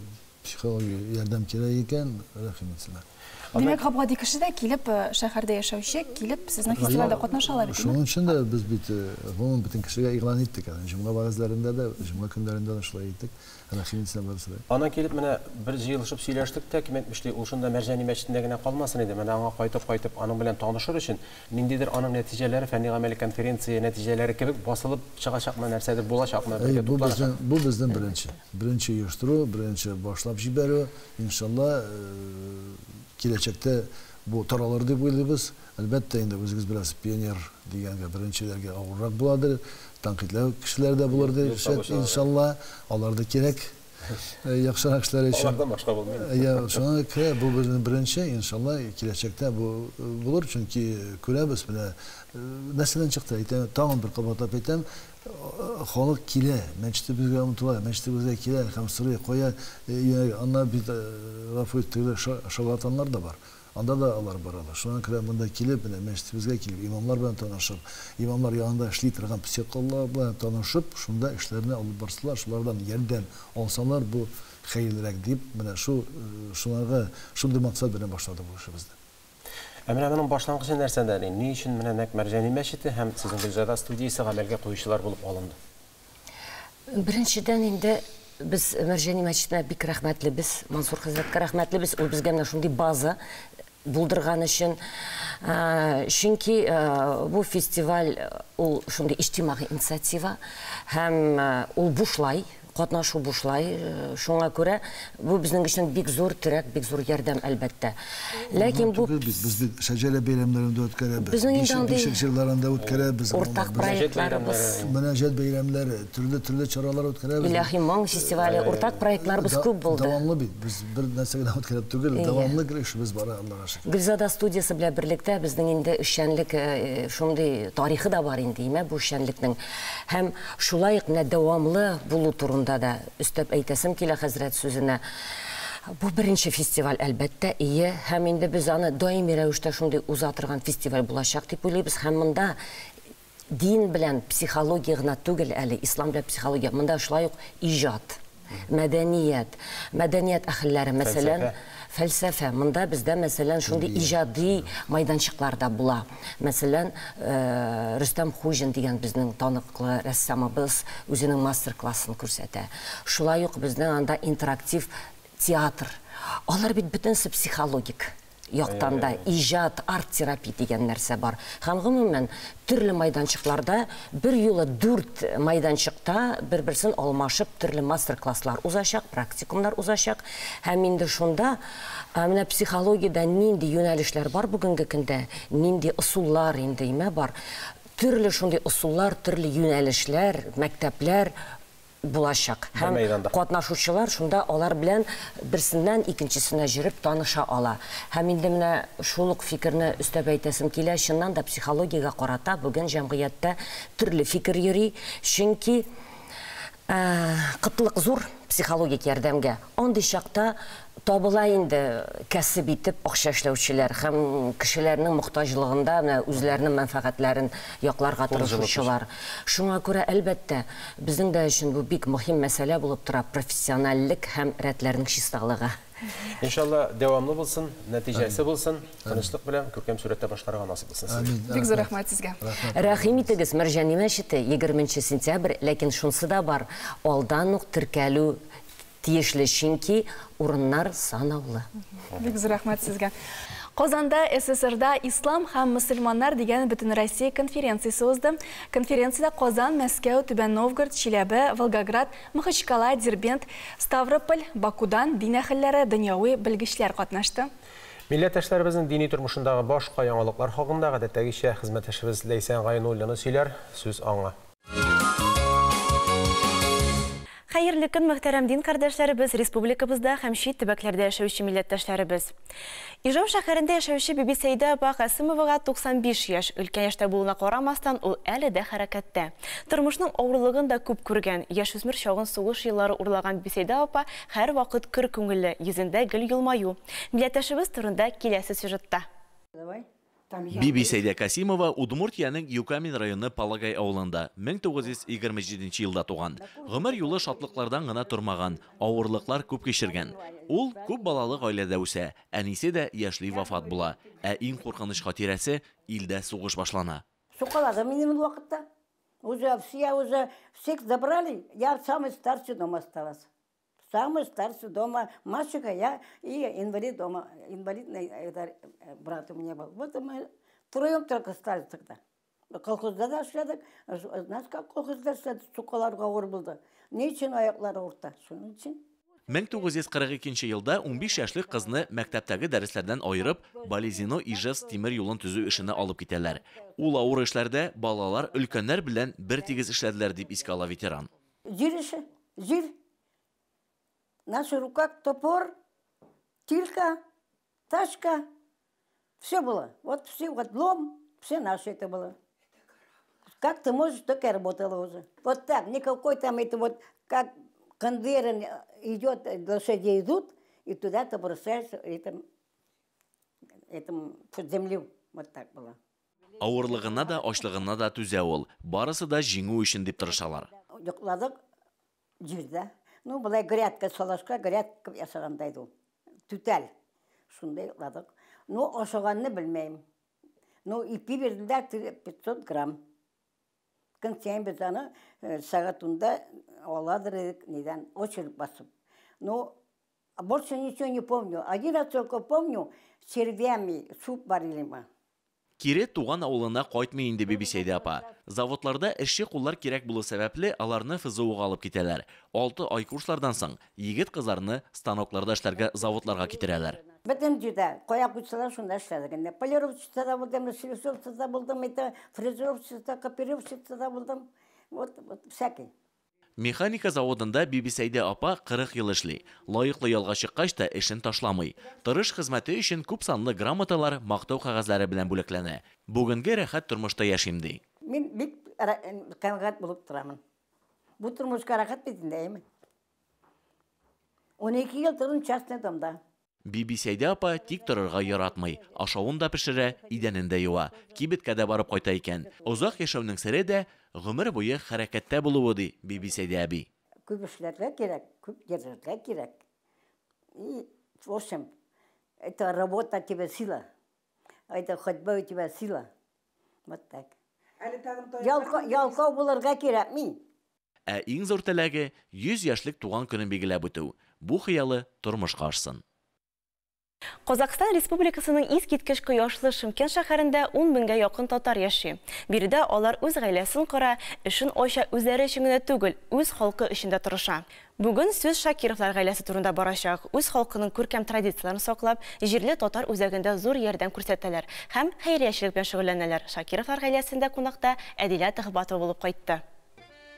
психологик ярдәм кирәк икән, рәхим итсеннәр. Демәк, Габгади кеше дә килеп, шәһәрдә яшәүче, килеп сезнең фестивальдә катнашалар бит. Шуның өчен дә без бит гомум бөтен кешегә игълан иттек. Җомга вагызларында да, җомга көннәрендә дә шулай иттек. Рәхим итсен барысы. Ана килеп менә бер җыелышып сөйләштек тә, кем әйтмешли, ул шунда Мәрҗани мәчетендә генә калмасын иде. Менә аңа кайтып, аның белән танышыр өчен ниндидер аның нәтиҗәләре, фәнни-гамәли конференция нәтиҗәләре кебек басылып чыгачакмы, нәрсәдер булачакмы, бергә тупланачак. Бу безнең беренче оештыру, беренче башлап җибәрү, иншалла киләчәктә бу таралыр дип уйлыйбыз. Әлбәттә, инде үзегез беләсез, пионер дигәнгә беренчеләргә авыррак буладыр, тәнкыйтьләү кешеләр дә булыр дип, иншалла, алар да кирәк. Яхшырак эшләр өчен. Алардан башка булмый. Шуңа күрә бу безнең беренче, иншалла, киләчәктә бу булыр, чөнки күрәбез менә нәрсәдән чыкты, тагын бер кабатлап әйтәм, халык килә, мәчетебезгә омтыла, мәчетебезгә килә, һәм сорый куя, анда бит гафу итегез, шарлатаннар да бар. Анда да алар баралар. Шуңа күрә монда килеп, мәчетебезгә килеп, имамлар белән танышып, имамлар янында эшли торган психологлар белән танышып, шунда эшләрне алып барсалар, шулардан ярдәм алсалар, бу хәерлерәк дип, менә шуларга шундый максат белән башлады бу эшебезне. Менә моның башлангычы нәрсәдә? Ни өчен менә нәкъ Мәрҗани мәчете һәм сезнең Гөлзада студиясе гамәлгә куючылар булып алынды? Беренчедән инде без Мәрҗани мәчетенә бик рәхмәтлебез, Мансур хәзрәткә рәхмәтлебез. Ул безгә менә шундый база булдырган өчен. Чөнки бу фестиваль ул шундый иҗтимагый инициатива һәм ул бушлай, катнашу бушлай. Шуңа күрә бу безнең өчен бик зур терәк, бик зур ярдәм әлбәттә. Ләкин бу biz şəcərə beyramlarında ötkərəbiz. Bizning indi şəcərlərində ötkərəbiz. Ortaq proyektlarыбыз, Münəccət beyramları, türlü çaralar ötkərəbiz. İlahi Moң фестивале ortaq proyektlarыбыз күп булды. Davamlı biz bir нәрсәгә үткәреп түгел, давамлы эшебез бар, Аллага шөкер. Гөлзада студиясы белән берлектә безнең инде эшчәнлек шундый тарихы да бар инде, бу эшчәнлекнең. Һәм шулай ук дәвамлы булу турында да өстәп әйтәсем килә хәзрәт сүзенә. Бу беренче фестиваль әлбәттә ие, һәм инде без аны даими рәвештә шундый уза торган фестиваль булачак дип уйлыйбыз. Һәм монда дин белән психология гына түгел әле, ислам белән психология, монда шулай ук иҗат, мәдәният әһелләре, мәсәлән, фәлсәфә. Монда бездә мәсәлән шундый иҗади майданчыклар да була. Мәсәлән, Рөстәм Хуҗин дигән безнең таныклы рәссамыбыз үзенең мастер-классын күрсәтә. Шулай ук безнең анда интерактив театр. Алар бит бөтенсе психологик яктан да иҗат, арт-терапия дигән нәрсә бар. Һәм гомумән төрле майданчыкларда бер юлы 4 майданчыкта бер-берсен алмашып төрле мастер-класслар узачак, практикумнар узачак. Һәм инде шунда менә психологиядә нинди юнәлешләр бар бүгенге көндә, нинди ысуллар инде бар. Төрле шундый ысуллар, төрле юнәлешләр, мәктәпләр булачак. Һәм катнашучылар шунда алар белән берсеннән икенчесенә җөреп таныша ала. Һәм инде менә шул ук фикерне өстәп әйтәсем килә, чыннан да психологиягә карата бүген җәмгыятьтә төрле фикер йөри, чөнки кытлык зур психологик ярдәмгә. Андый чакта табыла инде кәсеп итеп акча эшләүчеләр һәм кешеләрнең мохтаҗлыгында үзләренең мәнфәгатьләрен якларга тырышучылар. Шуңа күрә әлбәттә безнең дә өчен бу бик мөһим мәсьәлә булып тора, профессионаллык һәм рәтләрнең чисталыгы. Иншалла дәвамлы булсын, нәтиҗәсе булсын, тынычлык белән күркәм сүрәттә башкарырга насыйп булсын. Бик зур рәхмәт сезгә. Рәхим итегез, Мәрҗани мәчете 20 сентябрь, ләкин шунсы да бар, алдан ук теркәлү тиешле, чөнки урыннар санаулы. Бик зур рәхмәт сезгә. Казанда СССРда ислам һәм мөселманнар дигән бөтен Россия конференциясе узды. Конференциядә Казан, Мәскәү, Түбән Новгород, Чиләбе, Волгоград, Махачкала, Дербент, Ставрополь, Бакудан дин әһелләре, дөньяви белгечләр катнашты. Милләттәшләребезнең дини тормышындагы башка яңалыклар хакында гадәттәгечә хезмәттәшебез Ләйсән Гайнуллина сөйләр, сүз аңа. Хәерле көн, мөхтәрәм дин кардәшләребез, республикабызда һәм чит төбәкләрдә яшәүче милләттәшләребез. Ижау шәһәрендә яшәүче Биби Сәйдә апа Касымовага 95 яшь. Өлкән яшьтә булуына карамастан, ул әле дә хәрәкәттә. Тормышның авырлыгын да күп күргән. Яшүсмер чагын сугыш еллары урлаган Биби Сәйдә апа һәр вакыт көр күңелле, йөзендә гөл елмаю. Милләттәшебез турында киләсе сюжетта. Биби Сәйдә Касимова Удмуртияның Юкамин районы Палагай авылында 1927 елда туган. Гомер юлы шатлыклардан гына тормаган, авырлыклар күп кичергән. Ул күп балалы гаиләдә үсә, әнисе дә яшьли вафат була. Ә иң куркыныч хатирәсе илдә сугыш башлана. Шоколада минем вакытта. Уже всех забрали, я самый старший дома осталась. Самый старший дома, мальчика я и инвалид дома. Инвалидный брат у меня был. Вот мы втроем только остались тогда. Колхозда да шедек. Знаешь, как колхозда шедек? Сукаларга ауыр булды. Не için аяклары ауырта? Шуның için. 1942 елда 15 яшьлек кызны мәктәптәге дәресләрдән айырып, Болезино Ижевск тимер юлын төзү эшенә алып китәләр. Ул авыр эшләрдә балалар өлкәннәр белән бер тигез эшләделәр дип искә ала ветеран. Җир эше, җир. В наших руках топор, тилька, тачка. Все было. Вот все, вот лом, все наше это было. Как ты можешь, так и работала уже. Вот так, никакой там это вот, как конвейер идет, лошади идут, и туда ты бросаешь этим под землю. Вот так было. Авырлыгына да, ачлыгына да түзә ул. Барысы да җиңү өчен дип тырышалар. Йокладык җирдә. Ну, былай грядка салашка, грядка ясагандай ул. Түтәл. Шундай йокладык. Ну, ашаганны белмәйм. Ну, ипи бирделәр 500 грамм. Көн сәйин без аны сәгатында аладыр идек, нидән очерып басып. Ну, больше ничего не помню. Один раз только помню, червями суп варили мы. Кире туган авылына кайтмый инде Бибисәйдә апа. Заводларда эшче куллар кирәк булу сәбәпле, аларны ФЗОга алып китәләр. 6 ай курслардан соң егет кызларны станокларда эшләргә заводларга китерәләр. Бөтен җирдә каяк училар шунда эшләдем. Полировщица булдым, шлифовщица булдым, фрезеровщица, копировщица булдым. Вот всякий. Механика заводында Бибисәйдә апа 40 ел эшли. Лаеклы ялга чыккач та эшен ташламый. Тырыш хезмәте өчен күп санлы грамоталар, мактау кагазлары белән бүләкләнә. Бүгенге рәхәт тормышта яшим ди. Мин бик кәнәгать булып торамын. Бу тормышка рәхәт бит инде. 12 ел тордым частный домда. Бибисәйдә апа тик торырга яратмый. Ашавын да пешерә, идәнен дә юа. Кибеткә дә барып кайта икән. Озак яшәүнең сере дә гомер буе хәрәкәттә булуы ди Бибисәйдә әби. Күп эшләргә кирәк, күп йөрергә кирәк. И, в общем, это работа тебе сила. Это ходьба у тебя сила. Вот так. Ялкау булырга кирәк мин. Ә иң зур теләге 100 яшьлек туган көнен билгеләп үтү. Бу хыялы тормышка ашсын. Казакстан Республикасының искиткеч кояшлы Шымкент шәһәрендә 10 меңгә якын татар яши. Биредә алар үз гаиләсен кора, эшен ача үзләре өчен генә түгел, үз халкы өчен дә тырыша. Бүген сүз Шакировлар гаиләсе турында барачак. Үз халкының күркәм традицияларын саклап, җирле татар үзәгендә зур ярдәм күрсәтәләр һәм хәйриячелек белән шөгыльләнәләр. Шакировлар гаиләсендә кунакта Әдилә Тыгбатова булып кайтты.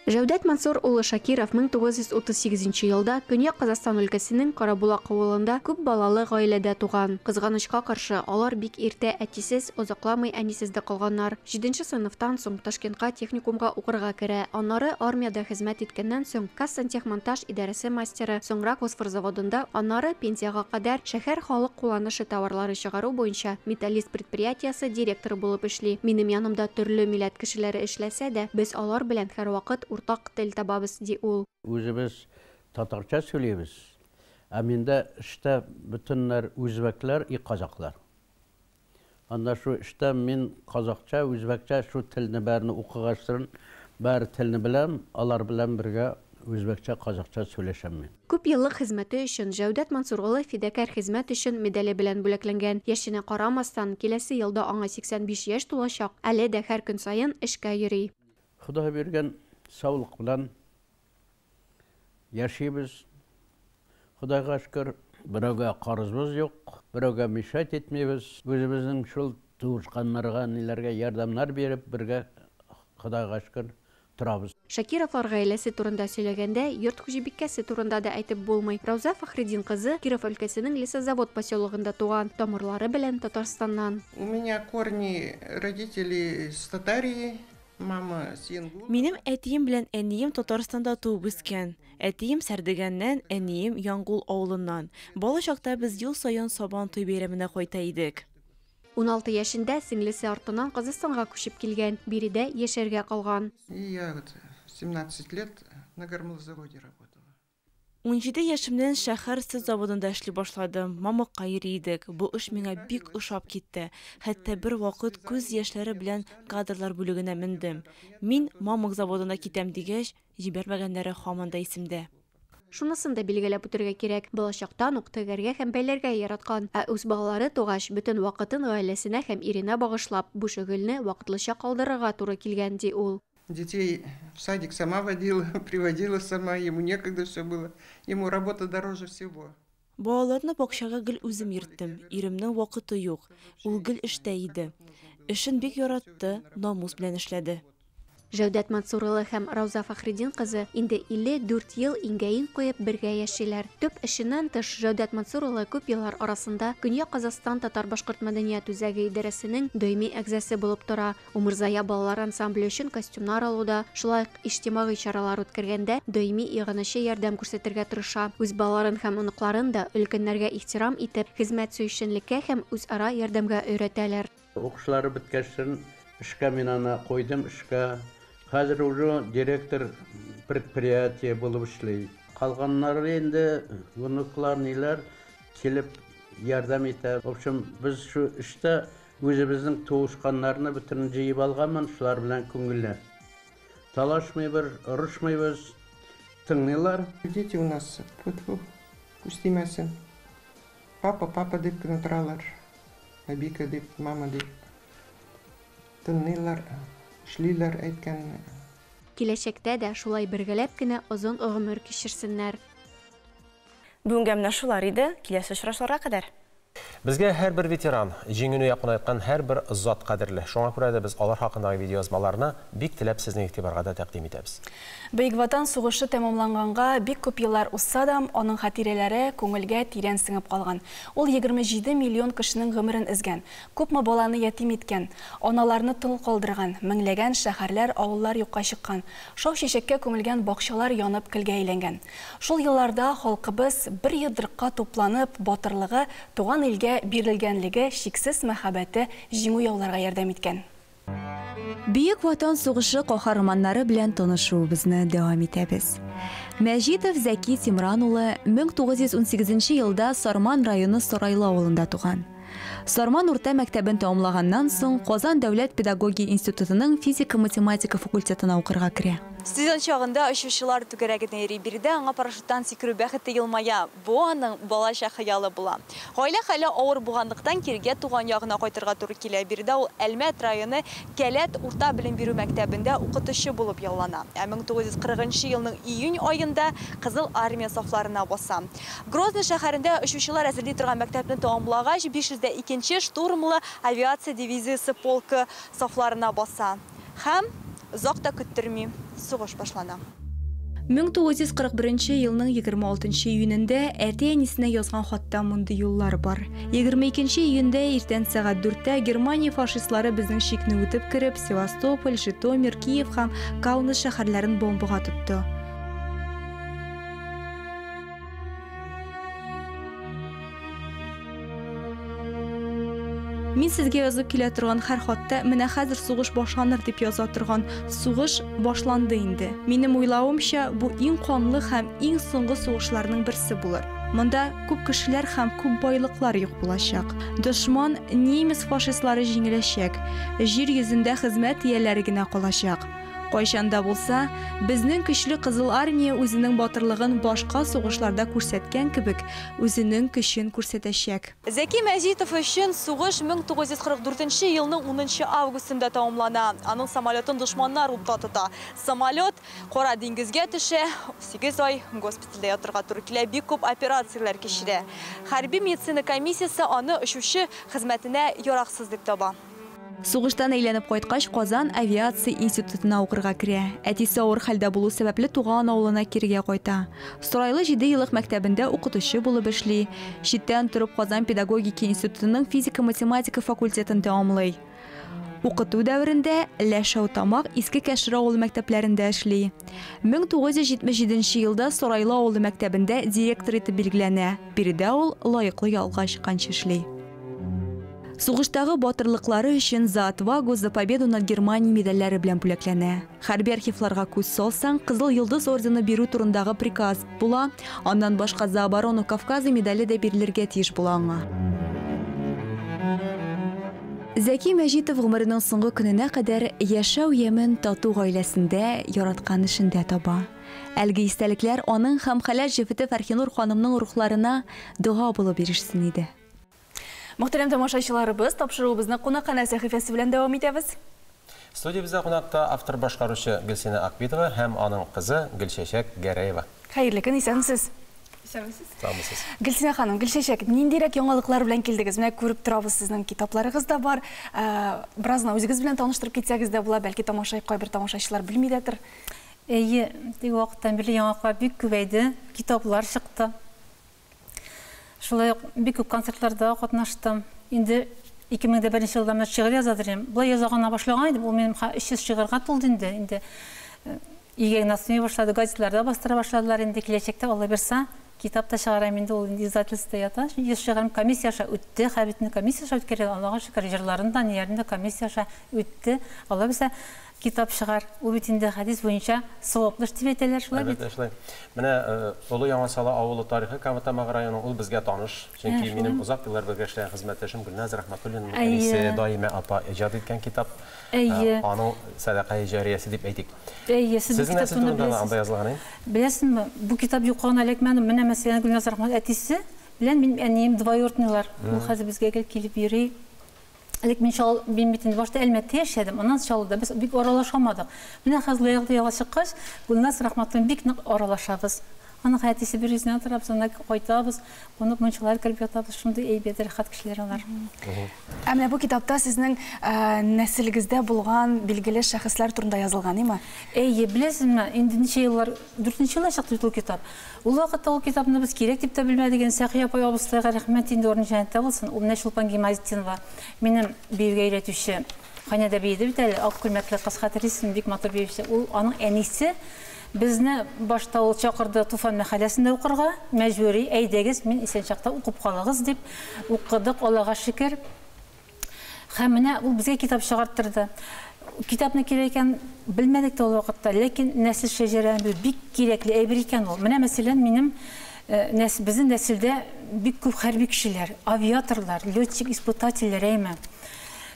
Җәүдәт Мансур улы Шакиров 1938 елда Көньяк Казакстан өлкәсенең Карабулак авылында күп балалы гаиләдә туган. Кызганычка каршы, алар бик иртә әтисез, озакламый әнисез дә калганнар. 7нче сыйныфтан соң Ташкентка техникумга укырга керә. Аннары армиядә хезмәт иткәннән соң Казсантехмонтаж идарәсе мастеры, соңра фосфор заводында, аннары пенсияга кадәр шәһәр халык кулланышы товарлары чыгару буенча металлист предприятиясе директоры булып эшли. Минем янымда төрле милләт кешеләре эшләсә дә, без алар белән һәрвакыт уртак тел табабыз ди ул. Үзебез татарча сөйләйбез. Ә миндә эштә бөтенләр үзбәкләр и казаклар. Анда шу эштә мин казакча, үзбәкчә шу телне бәрне укыгачтырын, бәр телне беләм, алар белән бергә үзбәкчә, казакча сөйләшәм мин. Күп еллык хезмәте өчен Җәүдәт Мансур улы фидакар хезмәт өчен медале белән бүләкләнгән. Яшенә карамастан, киләсе елда аңа 85 яшь тулачак. Әле дә һәр көн саен эшкә йөри. Ходай биргән sağlık bilen yaşayız. Xudayga şükür, birovga qarızımız yok, birovga müşahit etmeymiz. Özümüzün şul tuğuşkanlarga, nelerge yardımlar berip, birge Xudayga şükür turabız. Шакировлар гаиләсе турында сөйләгәндә, йорт хуҗабикәсе турында да әйтеп булмый. Рауза Фахридин кызы Киров өлкәсенең Лесозавод поселогында туган, тамырлары белән Татарстаннан. У меня корни родителей с Татарии. Минем әтием белән әнием Татарстанда туып үскән. Әтием Сәрдегәннән, әнием Яңгул авылыннан. Бала чакта без ел саен Сабан туй бәйрәменә кайта идек. 16 яшендә сеңлесе артыннан Казакстанга күчеп килгән, биредә яшәргә калган. Я 17 лет на гармонзаводе работала. 17 яшемнән шәһәр сөт заводында эшли башладым. Мамыкка йөри идек. Бу эш миңа бик ошап китте. Хәтта бер вакыт күз яшьләре белән кадрлар бүлегенә мендем. Мин мамык заводына китәм дигәч, җибәрмәгәннәре һаман да исемдә. Шунысын да билгеләп үтәргә кирәк. Балачактан ук тегәргә һәм бәйләргә яраткан, ә үз балалары тугач бөтен вакытын гаиләсенә һәм иренә багышлап, бу шөгыльне вакытлыча калдырырга туры килгән ди ул. Детей в садик сама водила, приводила сама, ему некогда все было. Ему работа дороже всего. Балаларны бакчага гел үзем йөрттем. Иремнең вакыты юк. Ул гел эштә иде. Эшен бик яратты, намус белән эшләде. Җәүдәт Мансур улы һәм Рауза Фахридин кызы инде 54 ел иңгәен куеп бергә яшиләр. Төп эшеннән тыш Җәүдәт Мансур улы күп еллар арасында Көньяк Казакстан татар-башкорт мәдәният үзәге идарәсенең даими әгъзасы булып тора. Умырзая балалар ансамбле өчен костюмнар алуда, шулай иҗтимагый чаралар үткәргәндә даими игъанәче ярдәм күрсәтергә тырыша. Үз балаларын һәм оныкларын да өлкәннәргә ихтирам итеп, хезмәт сөйшенлеккә һәм үзара ярдәмгә өйрәтәләр. Укышлары беткәчтен эшкә мин аны куйдым, эшкә. Хәзер уже директор предприятие булып эшли. Калганнары инде уныклар ниләр килеп ярдәм итә. В общем, без шу эштә үзебезнең туышканнарны бөтен җыеп алганмын, шулар белән күңелләр. Талашмыйбыз, орышмыйбыз, тыңлыйлар. Дети у нас күстемәсен. Папа деп кенә торалар. Әбика деп, мама деп. Тыңлыйлар, эшлиләр әйткәнне. Киләчәктә дә шулай бергәләп кенә озын гомер кичерсеннәр. Бүгенге менә шулар иде. Киләсе очрашуларга кадәр. Безгә һәрбер ветеран, җиңүне якын айткан һәрбер зат кадерле. Шуңа күрә дә без алар хакындагы видеоязмаларны бик теләп сезнең игътибарга да тәкъдим итәбез. Бөек Ватан сугышы тәмамланганга бик күп еллар узса да, аның хатирәләре күңелгә тирән сеңеп калган. Ул 27 миллион кешенең гомерен изгән, күпме баланы ятим иткән, аналарны тол калдырган, меңләгән шәһәрләр, авыллар юкка чыккан, шау чәчәккә күмелгән бакчалар янып көлгә әйләнгән. Шул елларда халкыбыз бер йодрыкка тупланып, батырлыгы, туган илгә бирелгәнлеге, шиксез мәхәббәте җиңү яуларга ярдәм иткән. Бөек Ватан сугышы каһарманнары белән танышуыбызны дәвам итәбез. Мәҗитов Зәки Тимран улы 1918 елда Сарман районы Сарайлы авылында туган. Сарман урта мәктәбен тәмамлаганнан соң Казан дәүләт педагогия институтының физика-математика факультетына укырга керә. Студент чагында очучылар түгәрәгенә йөри бирде, аңа парашюттан сикерү бәхете елмая. Бу аның балачак хыялы була. Гаилә хәле авыр булганлыктан киргә туган ягына кайтырга туры килә. Бирдә ул Әлмәт районы Кәләт урта белем бирү мәктәбендә укытучы булып яллана. 1940 елның июнь аенда Кызыл армия сафларына баса. Грозный шәһәрендә очучылар әзерли торган мәктәпне тәмамлагач 502-нче штурмлы авиация дивизиясе полкы сафларына баса. Һәм озак та көттерми сугыш башлана. 1941 елның 26 июнендә әти-әнисенә язган хатта мондый юллар бар. 22 июньдә иртән сәгать 4-тә Германия фашистлары безнең чикне үтеп кереп, Севастополь, Житомир, Киев һәм Каунас шәһәрләрен бомбага тотты. Мин сезгә язып килә торган һәр хатта менә хәзер сугыш башланыр дип яза торган. Сугыш башланды инде. Минем уйлавымча, бу иң канлы һәм иң соңгы сугышларның берсе булыр. Монда күп кешеләр һәм күп байлыклар юк булачак. Дошман немец фашистлары җиңеләчәк. Җир йөзендә хезмәт ияләре генә калачак. Кайчанда булса, безнең көчле Кызыл армия үзенең батырлыгын башка сугышларда күрсәткән кебек, үзенең көчен күрсәтәчәк. Зәки Мәҗитов өчен сугыш 1944 елның 10 августында тәмамлана. Аның самолетын дошманнар утта тота. Самолет Кара диңгезгә төшә, 8 ай госпитальдә ятырга туры килә, бик күп операцияләр кичерә. Хәрби медицина комиссиясе аны очучы хезмәтенә яраксыз дип таба. Сугыштан әйләнеп кайткач, Казан авиация институтына укырга керә. Әтисе авыр хәлдә булу сәбәпле туган авылына киргә кайта. Сарайлы 7 еллык мәктәбендә укытучы булып эшли. Читтән торып Казан педагогика институтының физика-математика факультетын тәмамлый. Укыту дәврендә Ләшәүтамак Иске Кәшир авыл мәктәпләрендә эшли. 1977 елда Сарайлы авыл мәктәбендә директор итеп билгеләнә. Биредә ул лаеклы ялга чыкканчы эшли. Сугыштагы батырлыклары өчен за отвагу, за победу над Германией медальләре белән бүләкләнә. Хәрби архивларга күз салсаң, Кызыл йолдыз ордены бирү турындагы приказ була, аннан башка за оборону Кавказа медале дә бирелергә тиеш була аңа. Зәки Мәҗитов гомеренең соңгы көненә кадәр яшәү ямен тату гаиләсендә, яраткан эшендә таба. Әлге истәлекләр аның һәм Хәләл Җефете Фәрхинур ханымның рухларына дуга булып ирешсен иде. Мөхтәрәм тамашачыларыбыз, тапшыруыбызны кунакханә сәхифәсе белән дәвам итәбез. Студиябызда кунакта автор башкаручы Гөлсинә Акбитова һәм аның кызы Гөлчәчәк Гәрәева. Хәерле көн, исәнмесез? Исәнмесез. Гөлсинә ханым, Гөлчәчәк, ниндирәк яңалыклар белән килдегез? Менә күреп торабыз, сезнең китапларыгыз да бар. Беразны үзегез белән таныштырып китсәгез дә була, бәлки кайбер тамашачылар белмидәдер. Әйе, теге вакыттан бирле яңалыклар бик күбәйде, китаплар чыкты. Шулай бик күп концертларда катнаштым. Инде 2001 елда мен шигырь язадым. Булай язгана башлаган идем, ул минем 300 шигырьгә тулды инде. Инде игән насмый башлады, газетларда бастыра башладылар. Инде киләчәктә Алла берсә, китап та чыгарам инде, ул инде издательство ята. 100 шигырем комиссияша үтте, хәбитне комиссияша үткәрде. Аллага шөкер, җырларын да, ниярендә комиссияша үтте. Алла берсә, китап шығар. Ул бит инде хадис буенча саваплы эш дип әйтәләр, шулай бит. Әлбәттә, шулай. Менә Олы Яңасала авылы тарихы Каматамагы районының ул безгә таныш. Чөнки минем узак еллар бергә эшләгән хезмәттәшем Гөлназ Рахматуллина әнисе Даима апа иҗат иткән китап. Аның садака җариясе дип әйтик. Сез нәрсә турында анда язылган? Беләсезме, бу китап юккан эләкмәде. Менә мәсәлән Гөлназ Рахмат әтисе белән минем әнием двоюродныйлар. Ул хәзер безгә килеп йөри. Әлек мин шал битен башта Әлмәттә яшәдем. Аннан шалда без бик аралашамадык. Менә хәзер яла чыккач, Гөлназ Рахматуллина бик нык аралашабыз. Аның хәтисе бер үзенә торып, сонда кайтабыз. Буны мунчалар килеп ятабыз. Шундый әйбәт рәхәт кешеләр алар. Менә бу китапта сезнең нәселегездә булган билгеле шәхесләр турында язылган, име? Беләсезме, инде ничә еллар, 4нче елда чыкты ул китап. Ул вакытта ул китапны без кирәк дип тә белмәдек. Сәхия апа абыстайга рәхмәт инде орын җәнәттә булсын. Ул менә Шулпан Гимазетдинова, минем биюгә өйрәтүче, ханәдә бийде бит әле, ак күлмәкле кыз хатирәсен бик матур биюче. Ул аның әнисе безне башта ул чакырды Туфан мәхәлләсендә укырга, мәҗбүри әйдәгез, мин исән чакта укып калыгыз дип укыдык, Аллага шөкер. Һәм менә ул безгә китап чыгарттырды. Китапны кирәк икән белмәдек тә ул вакытта, ләкин нәсел шәҗәрәһен бик кирәкле әйбер икән ул. Менә мәсәлән минем безнең нәселдә бик күп хәрби кешеләр, авиаторлар, летчик-испытательләр әйме.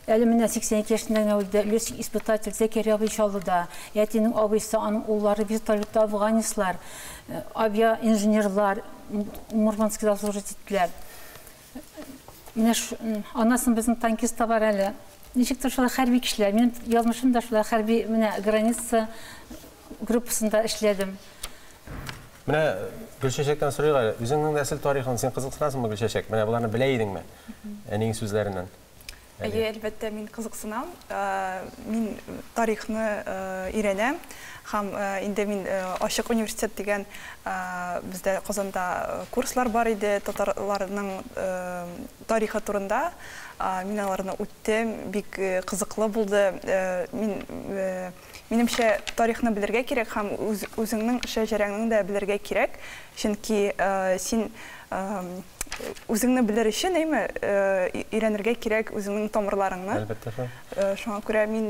Әле менә 82 яшендә үлде летчик-испытатель Закирия Абыйчалыда, ятинең абыйсы, аның уллары вертолетта афганистлар, авиаинженерлар Мурманскида служить иттеләр. Менә анасын безнең танкист бар әле. Ничектер шулай хәрби кешеләр. Минем язмышым да шулай хәрби менә граница группасында эшләдем. Менә Гөлчәчәктән сорыйга, үзеңнең нәсел тарихын син кызыксынасыңмы, Гөлчәчәк? Менә буларны белә идеңме? Әнинең сүзләреннән. Әлбәттә, мин кызыксынам. Мин тарихны өйрәнәм. Һәм инде мин Ачык университет дигән бездә Казанда курслар бар иде, татарларның тарихы турында. Мин аларны үттем, бик кызыклы булды. Минемчә, тарихны белергә кирәк һәм үзеңнең шәҗәрәңне дә белергә кирәк. Чөнки син үзеңне белер өчен, өйрәнергә кирәк үзеңнең тамырларыңны. Әлбәттә. Шуңа күрә мин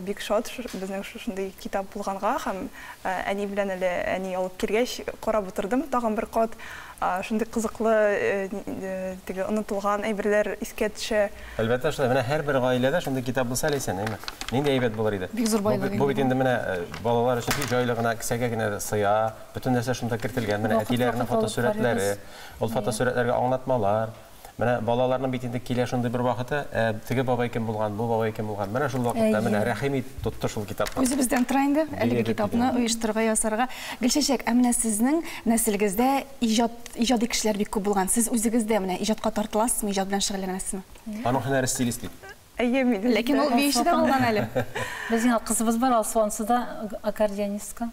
бик шат безнең шундый китап булганга һәм әни белән әле әни алып кергәч карап утырдым тагын бер кат. Шундый кызыклы теге онытылган әйберләр искә төшә. Әлбәттә, шулай. Менә һәрбер гаиләдә шундый китап булса ләйсән, нинди әйбәт булыр иде. Бик зур байлык. Бу бит инде менә балалар өчен бик җайлы гына, кисәгә генә сыя, бөтен нәрсә шунда кертелгән. Менә әтиләрнең фотосурәтләре, ул фотосурәтләргә аңлатмалар. Менә балаларның бит инде килә шундый бер вакыты, теге бабай кем булган, бу бабай кем булган. Менә шул вакытта менә рәхим тотты шул китапны. Үзебездән тора инде әлеге китапны оештырырга, ясарга. Гөлчәчәк, менә сезнең нәселегездә иҗади кешеләр бик күп булган. Сез үзегез дә менә иҗатка тартыласызмы, иҗат белән шөгыльләнәсезме? Аның һөнәре стилист бит. Ләкин ул биюче дә булган әле. Безнең кызыбыз бар, Алсуансыда аккордеонистка.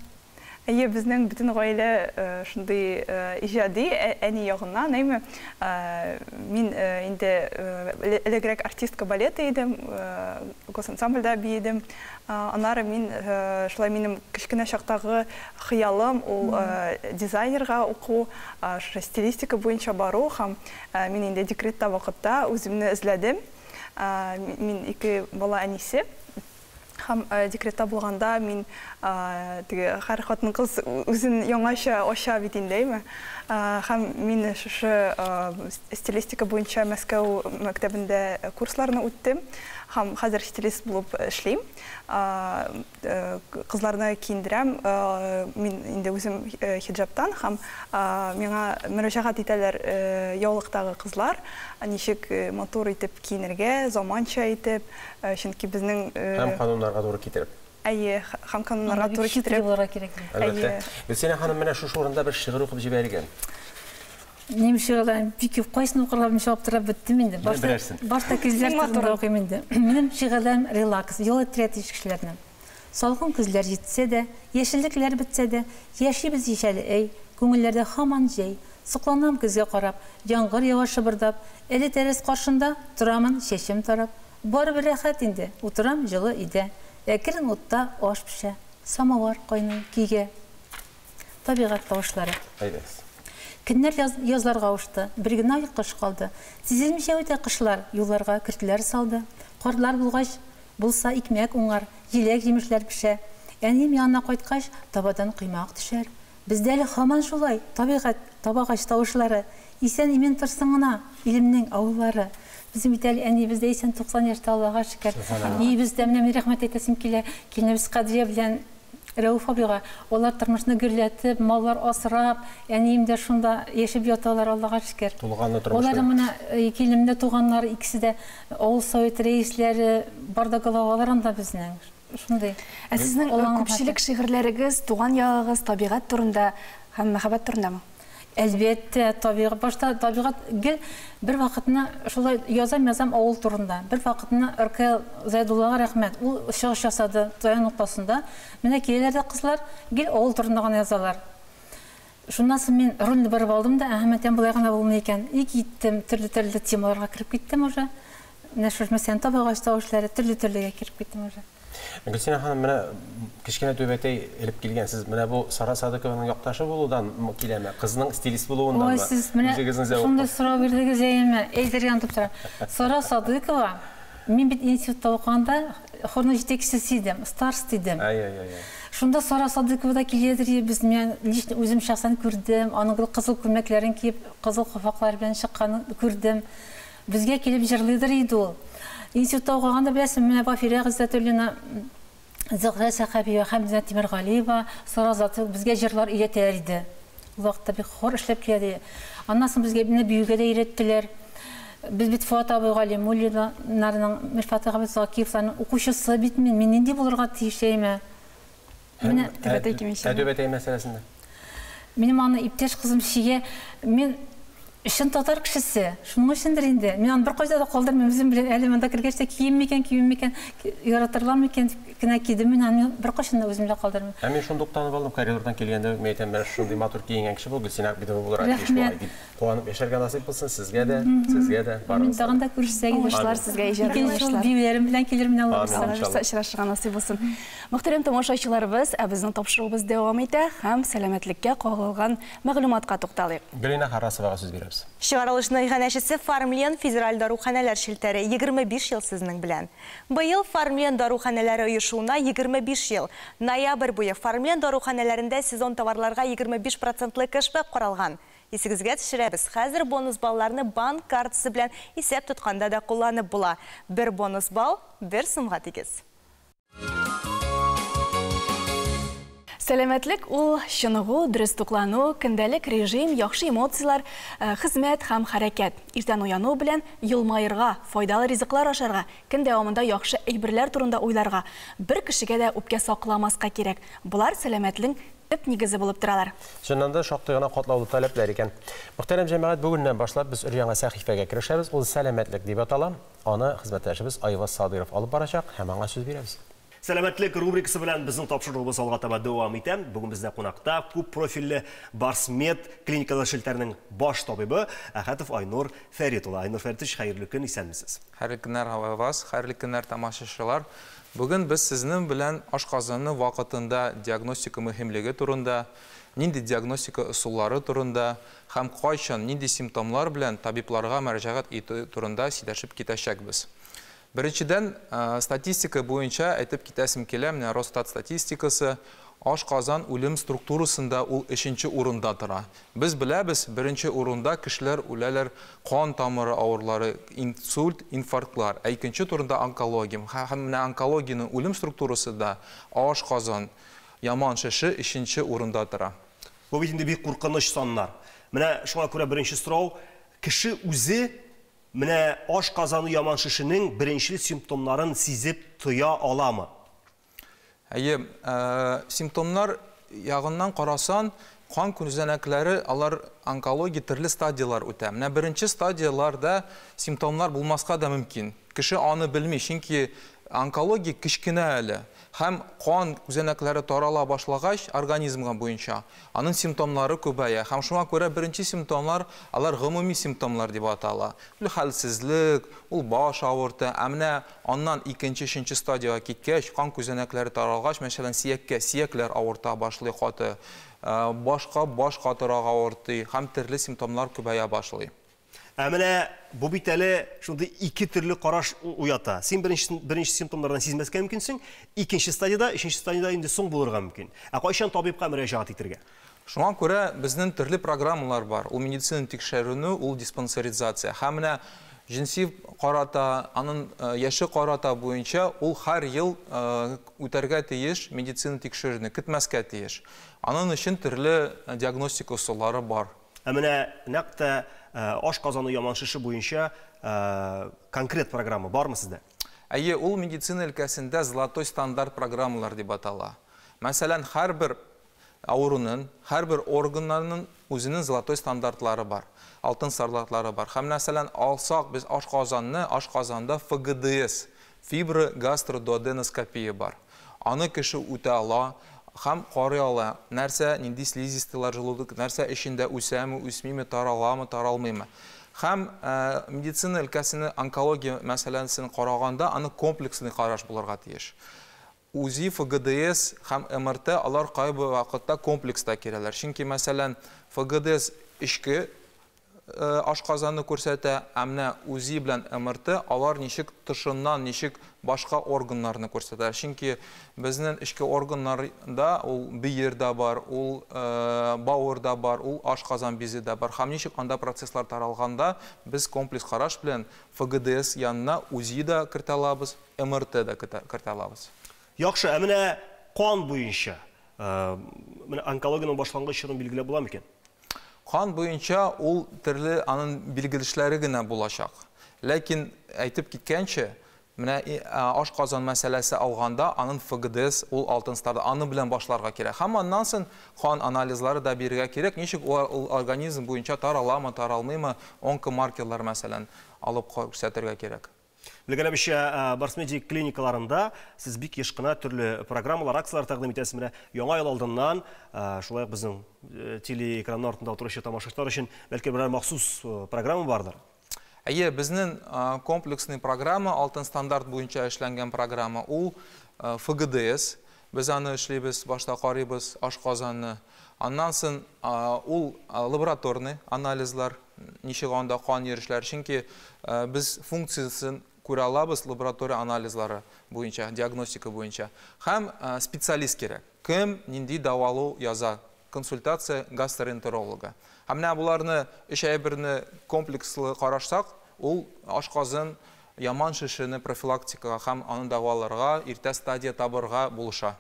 Безнең бөтен гаилә шундый иҗади әни ягыннан, мин инде элегрәк артистка балеты идем, госансамбльдә биедем. Аннары мин шулай минем кичкенә чактагы хыялым ул дизайнерга уку, стилистика буенча бару һәм мин инде декретта вакытта үземне эзләдем. Мин 2 бала әнисе. Һәм декретта булганда мин теге һәр хатын кыз үзен яңаша аша бит инде, һәм мин шушы стилистика буенча Мәскәү мәктәбендә курсларны үттем. Һәм хәзер стилист булып эшлим. Кызларны киендерәм. Мин инде үзем хиджабтан һәм миңа мөрәҗәгать итәләр яулыктагы кызлар, ничек матур итеп киенергә, заманча итеп, чөнки безнең һәм кануннарга туры китереп. Һәм кануннарга туры китереп. Әлбәттә. Сине ханым менә шу урында бер шигырь укып җибәргән. Немшегалар бик кайсын укырга мишап торып биттем инде. Башта күзләр турында укыйм инде. Минем шигырьләрем релакс, юл трети кешеләрнең. Салкын күзләр җитсә дә, яшеллекләр бетсә дә, яшибез ишәле, күңелләрдә һаман җәй. Сокланам күзгә карап, яңгыр ява шыбырдап, әле тәрәс каршында торамын чәчем тарап. Барыбер рәхәт инде, утырам җылы иде. Әкрен утта аш пешә, самавар кайный кигә. Табигать тавышлары. Көннәр язларга авышты, бер генә кыш калды. Сизелмичә үтә кышлар юлларга кертеләр салды. Карлар булгач, Булса икмәк уңар, җиләк җимешләр пешә. Әнием янына кайткач, табадан коймак төшәр. Бездә әле һаман шулай, табигать, табагач тавышлары, исән имен торсын гына илемнең авыллары. Bizim bit әни бездә исән 90 яшьтә Аллага шөкер. И бездә менә рәхмәт әйтәсем килә. Килнебез Кадрия белән Рәүф абыйга. Алар тормышны гөрләтеп, маллар асрап, әнием дә шунда яшәп яталар Аллага шөкер. Тулганы тормыш. Алар менә килемдә туганнар икесе дә авыл совет рәисләре, бардагалалар анда безнең. Шундай. Ә сезнең күпчелек шигырьләрегез туган ягыгыз, табигать турында һәм мәхәббәт турындамы? Әлбәттә, табигать башта табигать гел бер вакытны шулай язам авыл турында. Бер вакытны РК Зайдуллага рәхмәт. Ул чыгыш ясады Таян нуктасында. Менә киләләрдә кызлар гел авыл турында гына язалар. Шуннан соң мин рольне барып алдым да, әһәмәтән булай гына булмый икән. И киттем, төрле темаларга кирип киттем уже. Нәшер мәсәлән табигать тавышлары төрле-төрлегә кирип киттем уже. Гөлсинә ханым, менә кичкенә төбәтәй элеп килгәнсез. Менә бу Сара Садыкованың якташы булудан киләме? Кызның стилист булуынданмы? Ой, сез менә шунда сорау бирдегез әйеме? Әйтергә янтып тора. Сара Садыкова, мин бит институтта укганда хорны җитәкчесе идем, староста идем. Шунда Сара Садыкова да киләдер, без мен лично үзем шәхсән күрдем, аның кызыл күлмәкләрен киеп, кызыл кафаклар белән чыкканын күрдем. Безгә килеп җырлыйдыр иде ул. Институтта укыганда беләсең, менә Бафирә Гыйззәтуллина, Зөһрә Сәхәбиева, Хәмзә Тимергалиева, Сара Заты безгә җырлар өйрәтәләр иде. Ул вакытта бик хор эшләп килде. Аннан соң безгә менә биюгә дә өйрәттеләр. Без бит Фуат абый Галимуллинарның, Мирфат абый Закиевларның укучысы бит мин нинди булырга тиешәйме? Менә Төбәтәй мәсьәләсендә. Минем аны иптәш кызым Шия, мин Шын татар кешесе, шуның өчендер инде. Мин аны бер кайда да калдырмыйм, үзем белән әле монда кергәч тә кием микән, яратырлар микән генә кидем, мин аны бер кайчан да үземдә калдырмыйм. Ә мин шундуктан алдым, коридордан килгәндә үк мәйтәм, менә шундый матур киенгән кеше бу, Гөлсинә бит булырга тиеш була дип. Куанып яшәргә насыйп булсын сезгә дә, сезгә дә. Мин тагын да күрсәгез, уңышлар сезгә иҗади уңышлар. Биюләрем белән килермен Алла иншалла. Очрашырга насыйп булсын. Мөхтәрәм тамашачыларыбыз, безнең тапшыруыбыз дәвам итә һәм сәламәтлеккә кагылган мәгълүматка тукталыйк. Галина Харасовага сүз бирәбез. Чыгарылышны иганәчесе Фармлен федераль даруханәләр шелтәре 25 ел сезнең белән. Быел Фармлен даруханәләре оешуына 25 ел. Ноябрь буе Фармлен даруханәләрендә сезон товарларга 25% кэшбэк каралган. Исегезгә төшерәбез. Хәзер бонус балларны банк картасы белән исәп тотканда да кулланып була. Бер бонус балл 1 сумга тигез. Сәламәтлек ул чыныгу, дөрес туклану, көндәлек режим, яхшы эмоциялар, хезмәт һәм хәрәкәт. Иртән уяну белән елмаерга, файдалы ризыклар ашарга, көн дәвамында яхшы әйберләр турында уйларга, бер кешегә дә үпкә сакламаска кирәк. Булар сәламәтленең төп нигезе булып торалар. Чыннан да шактый гына катлаулы таләпләр икән. Мөхтәрәм җәмәгать, бүгеннән башлап без өр-яңа сәхифәгә керешәбез. Ул сәламәтлек дип атала. Аны хезмәттәшебез Айваз Садыров алып барачак һәм аңа сүз бирәбез. Сәламәтлек рубрикасы белән безнең тапшыруыбыз алга таба дәвам итә. Бүген бездә кунакта күп профильле Барсмед клиникалар шелтәренең баш табибы Әхәтов Айнур Фәрит улы. Айнур Фәритович, хәерле көн, исәнмесез? Хәерле көннәр Айваз, хәерле көннәр тамашачылар. Бүген без сезнең белән ашказаны вакытында диагностика мөһимлеге турында, нинди диагностика ысуллары турында һәм кайчан нинди симптомлар белән табибларга мөрәҗәгать итү турында сөйләшеп китәчәкбез. Беренчедән, статистика буенча әйтеп китәсем килә, менә Росстат статистикасы ашказан үлем структурасында ул 3нче урында тора. Без беләбез, беренче урында кешеләр үләләр кан тамыры авырлары, инсульт, инфарктлар. Икенче турында онкология. Һәм менә онкологияның үлем структурасы да ашказан, яман шеше 3нче урында тора. Бу бит инде бик куркыныч саннар. Менә шуңа күрә беренче сорау, кеше үзе менә ашказаны яман шешенең беренче симптомнарын сизеп тоя аламы? Әйе, симптомнар ягыннан карасан, кан күзәнәкләре алар онкология төрле стадиялар үтә. Менә беренче стадияларда симптомнар булмаска да мөмкин. Кеше аны белми, чөнки онкология кичкенә әле. Һәм кан күзәнәкләре тарала башлагач организмга буенча, аның симптомлары күбәя. Һәм шуңа күрә беренче симптомлар алар гомуми симптомлар дип атала. Ул хәлсезлек, ул баш авырты, әмнә аннан икенче, өченче стадияга киткәч, кан күзәнәкләре таралгач, мәсәлән, сөякләр авырта башлый каты, башка баш катырак авырты, һәм төрле симптомлар күбәя башлый. Менә бу бит әле шундый ике төрле караш уята. Син беренче симптомнардан сизмәскә мөмкинсең, икенче стадияда, өченче стадияда инде соң булырга мөмкин. Кайчан табибка мөрәҗәгать итәргә? Шуңа күрә безнең төрле программалар бар. Ул медицина тикшерүне, ул диспансеризация. Һәм менә җинси карата, аның яше карата буенча ул һәр ел үтәргә тиеш медицина тикшерүне, көтмәскә тиеш. Аның өчен төрле диагностика усуллары бар. Менә нәкъ ашказаны яманшышы буенча конкрет программа бармы сездә? Әйе, ул медицина өлкәсендә золотой стандарт программалар дип атала. Мәсәлән, һәрбер авырунын, һәрбер органнарның үзенең золотой стандартлары бар, алтын стандартлары бар. Һәм мәсәлән, алсак без ашказанда ФГДС, фиброгастродуоденоскопия бар. Аны кеше үтә ала, һәм карый ала, нәрсә нинди слизистылар желудок, нәрсә эчендә үсәме, үсмиме, тараламы, таралмыймы. Һәм медицина өлкәсенә онкология мәсьәләсен караганда, аны комплексный караш булырга тиеш. УЗИ, ФГДС һәм МРТ алар кайбы вакытта комплекста кирәләр. Чөнки мәсәлән, ФГДС ичке ашказаны күрсәтә, әмнә УЗИ белән МРТ алар ничек тышыннан, ничек башка органнарны күрсәтә. Чөнки безнең ичке органнарда ул биердә бар, ул бауырда бар, ул ашказан безидә бар. Һәм ничек анда процесслар таралганда без комплекс караш белән ФГДС янына УЗИ дә кертә алабыз, МРТ дә кертә алабыз. Яхшы, менә кан буенча, менә онкологияның башлангыч чорын билгеләп була микән? Кан буенча ул төрле аның билгелешләре генә булачак. Ләкин әйтеп киткәнчә, менә ашказан мәсьәләсе алганда аның ФГДС ул алтын стандарт, аны белән башларга кирәк. Һәм аннан соң кан анализлары да бирергә кирәк, ничек ул организм буенча тараламы, таралмыймы, онкомаркерлар мәсәлән алып күрсәтергә кирәк. Белгәнебезчә, Барсмедик клиникаларында сез бик еш кына төрле программалар, акциялар тәкъдим итәсез. Менә яңа ел алдыннан, шулай безнең телеэкран артында утыручы тамашачылар өчен бәлки берәр махсус программа бардыр. Әйе, безнең комплексный программа, алтын стандарт буенча эшләнгән программа, ул ФГДС. Без аны эшлибез, башта карыйбыз ашказанны. Аннан соң ул лабораторный анализлар, ничек анда кан йөрүшләр, чөнки без функциясын күрә алабыз лаборатория анализлары буенча, диагностика буенча. Һәм специалист кирәк. Кем нинди давалау яза, консультация гастроэнтеролога. Һәм менә буларны өч әйберне комплекслы карашсак, ул ашказын, яман шишене профилактикага һәм аны даваларга, иртә стадия табырга булыша.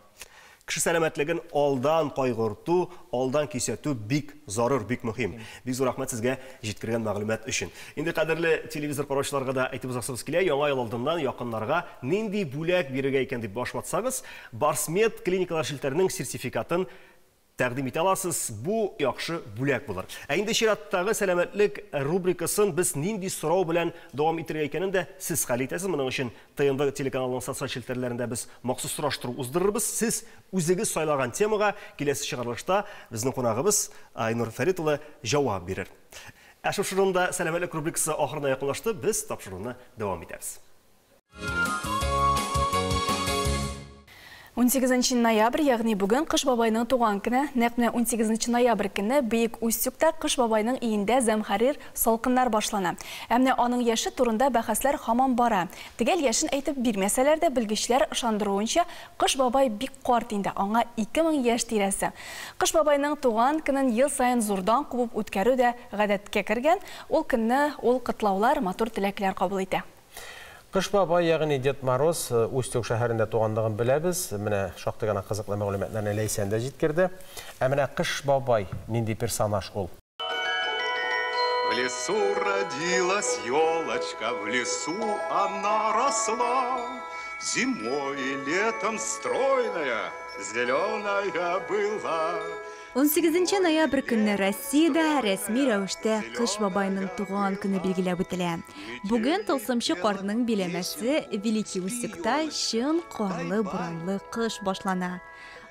Кеше сәламәтлеген алдан кайгырту, алдан кисәтү бик зарур, бик мөһим. Бик зур рәхмәт сезгә җиткергән мәгълүмат өчен. Инде кадерле телевизор караучыларга да әйтеп узасыбыз килә, яңа ел алдыннан якыннарга нинди бүләк бирергә икән дип башватсагыз, Барсмед клиникалар шелтәренең сертификатын тәкъдим итә аласыз. Бу яхшы бүләк булыр. Инде чираттагы сәламәтлек рубрикасын без нинди сорау белән дәвам итәргә икәнен дә сез хәл итәсез. Моның өчен ТНВ телеканалының социаль шелтәрләрендә без махсус сораштыру уздырырбыз. Сез үзегез сайлаган темага киләсе чыгарылышта безнең кунагыбыз Айнур Фәрит улы җавап бирер. Шушында сәламәтлек рубрикасы ахырына якынлашты. Без тапшыруны дәвам итәбез. 18 ноябрь, ягъни бүген Кыш бабайның туган көне, нәкъ 18 ноябрь көне Бөек Устюгта Кыш бабайның өендә зәмхәрир салкыннар башлана. Әмма аның яшы турында бәхәсләр һаман бара. Тегәл яшен әйтеп бирмәсәләр дә, белгечләр ышандыруынча, Кыш бабай бик карт инде, аңа 2000 яшь тирәсе. Кыш бабайның туган көнен ел сайын зурдан кубып үткәрү дә гадәткә кергән. Ул көнне ул кытлаулар, матур теләкләр кабул итә. Кыш бабай, ягъни Дед Мороз, Устюг шәһәрендә тугандыгын беләбез. Менә шактый гына кызыклы мәгълүматларны Ләйсән дә җиткерде. Ә менә Кыш бабай нинди персонаж ул? В лесу родилась елочка, в лесу она росла, зимой и летом стройная, зеленая была. 18 ноябрь көнне Россиядә рәсми рәвештә Кыш бабайның туган көне билгеләп үтелә. Бүген тылсымчы карның биләмәсе Великий Устюгта чын карлы буранлы кыш башлана.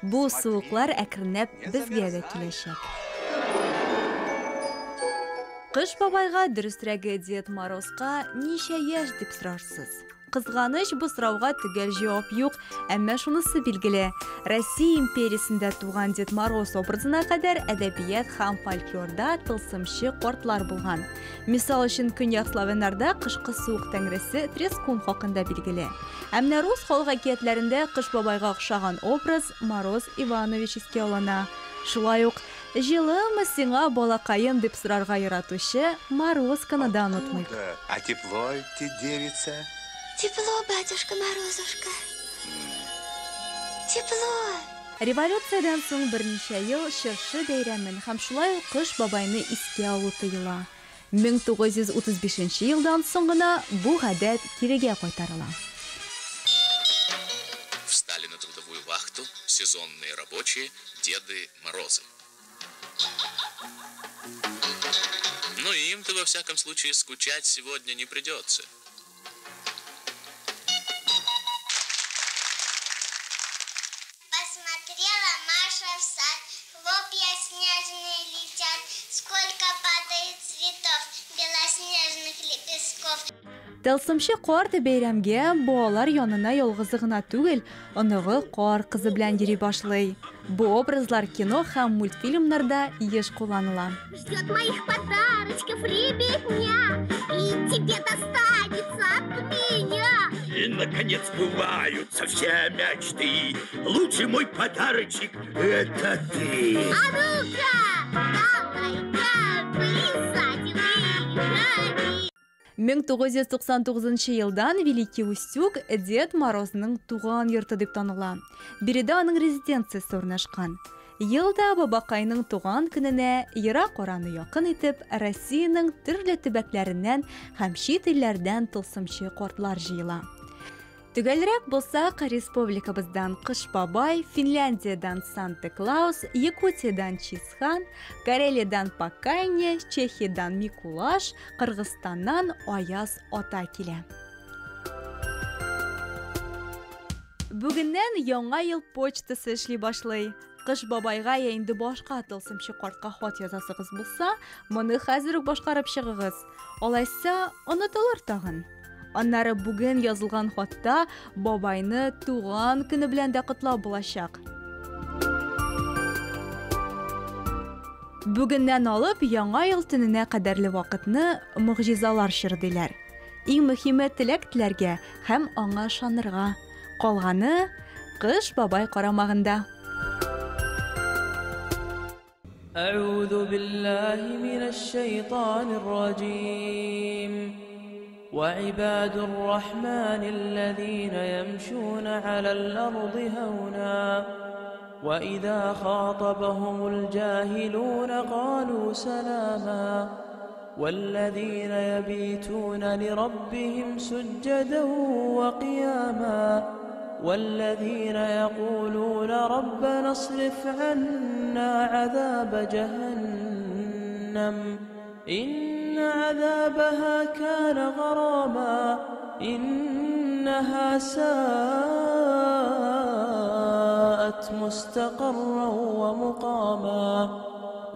Бу суыклар әкренләп безгә дә киләчәк. Кыш бабайга, дөрестрәге Дед Морозка ничә яшь дип сорарсыз? Кызганыч бу сорауга төгәл җавап юк, әмма шунысы билгеле. Россия империясендә туган Дед Мороз образына кадәр әдәбият һәм фольклорда тылсымчы картлар булган. Мисал өчен Көньяк Славяннарда кышкы суык тәңресе Трескун хакында билгеле. Әмма рус халык әкиятләрендә Кыш бабайга охшаган образ Мороз Иванович искә алына. Шулай ук «Җылымы сиңа балакаем» дип сорарга яратучы Морозканы да онытмыйк. А тепло ты, девица? Тепло, батюшка Морозушка. Тепло. Революциядан соң берничә ел чыршы бәйрәмен һәм шулай ук Кыш бабайны искә алу тыела. 1935 елдан соң гына бу гадәт кирегә кайтарыла. Встали на трудовую вахту сезонные рабочие Деды Морозы. Но им-то во всяком случае скучать сегодня не придется. Посмотрела Маша в сад, хлопья снежные летят, сколько падает цветов, белоснежных лепестков. Тылсымчы карт бәйрәмгә балалар янына ялгызы гына түгел, оныгы кар кызы белән йөри башлый. Бу образлар кино һәм мультфильмнарда еш кулланыла. Ждет моих подарочков ребятня, и тебе достанется от меня. И, наконец, сбываются все мечты. Лучший мой подарочек — это ты. А ну-ка, давай-ка, плясать выходи. 1999 елдан Великий Устюг Дед Морозның туган йорты дип таныла. Биредә аның резиденциясе урнашкан. Елда бабакайның туган көненә ерак араны якын итеп Россиянең төрле төбәкләреннән һәм чит илләрдән тылсымчы картлар җыела. Төгәлрәк булсак, республикабыздан Кыш бабай, Финляндиядан Санта-Клаус, Якутиядан Чисхан, Карелиядан Пакайне, Чехиядан Микулаш, Кыргызстаннан Аяз ата килә. Бүгеннән яңа ел почтасы эшли башлый. Кыш бабайга инде башка тылсымчы картка хат язасыгыз булса, моны хәзер үк башкарып чыгыгыз. Алайса, онытылыр тагын. Аннары бүген язылган хатта бабайны туган көне белән дә котлау булачак. Бүгеннән алып яңа ел төненә кадәрле вакытны мөгъҗизалар чирдиләр. Иң мөһиме теләк-теләргә һәм аңа ышанырга. Калганы Кыш бабай карамагында. أعوذ بالله من الشيطان الرجيم وعباد الرحمن الذين يمشون على الأرض هونا وإذا خاطبهم الجاهلون قالوا سلاما والذين يبيتون لربهم سجدا وقياما والذين يقولون ربنا اصرف عنا عذاب جهنم إن عذابها كان غراما إنها ساءت مستقرا ومقاما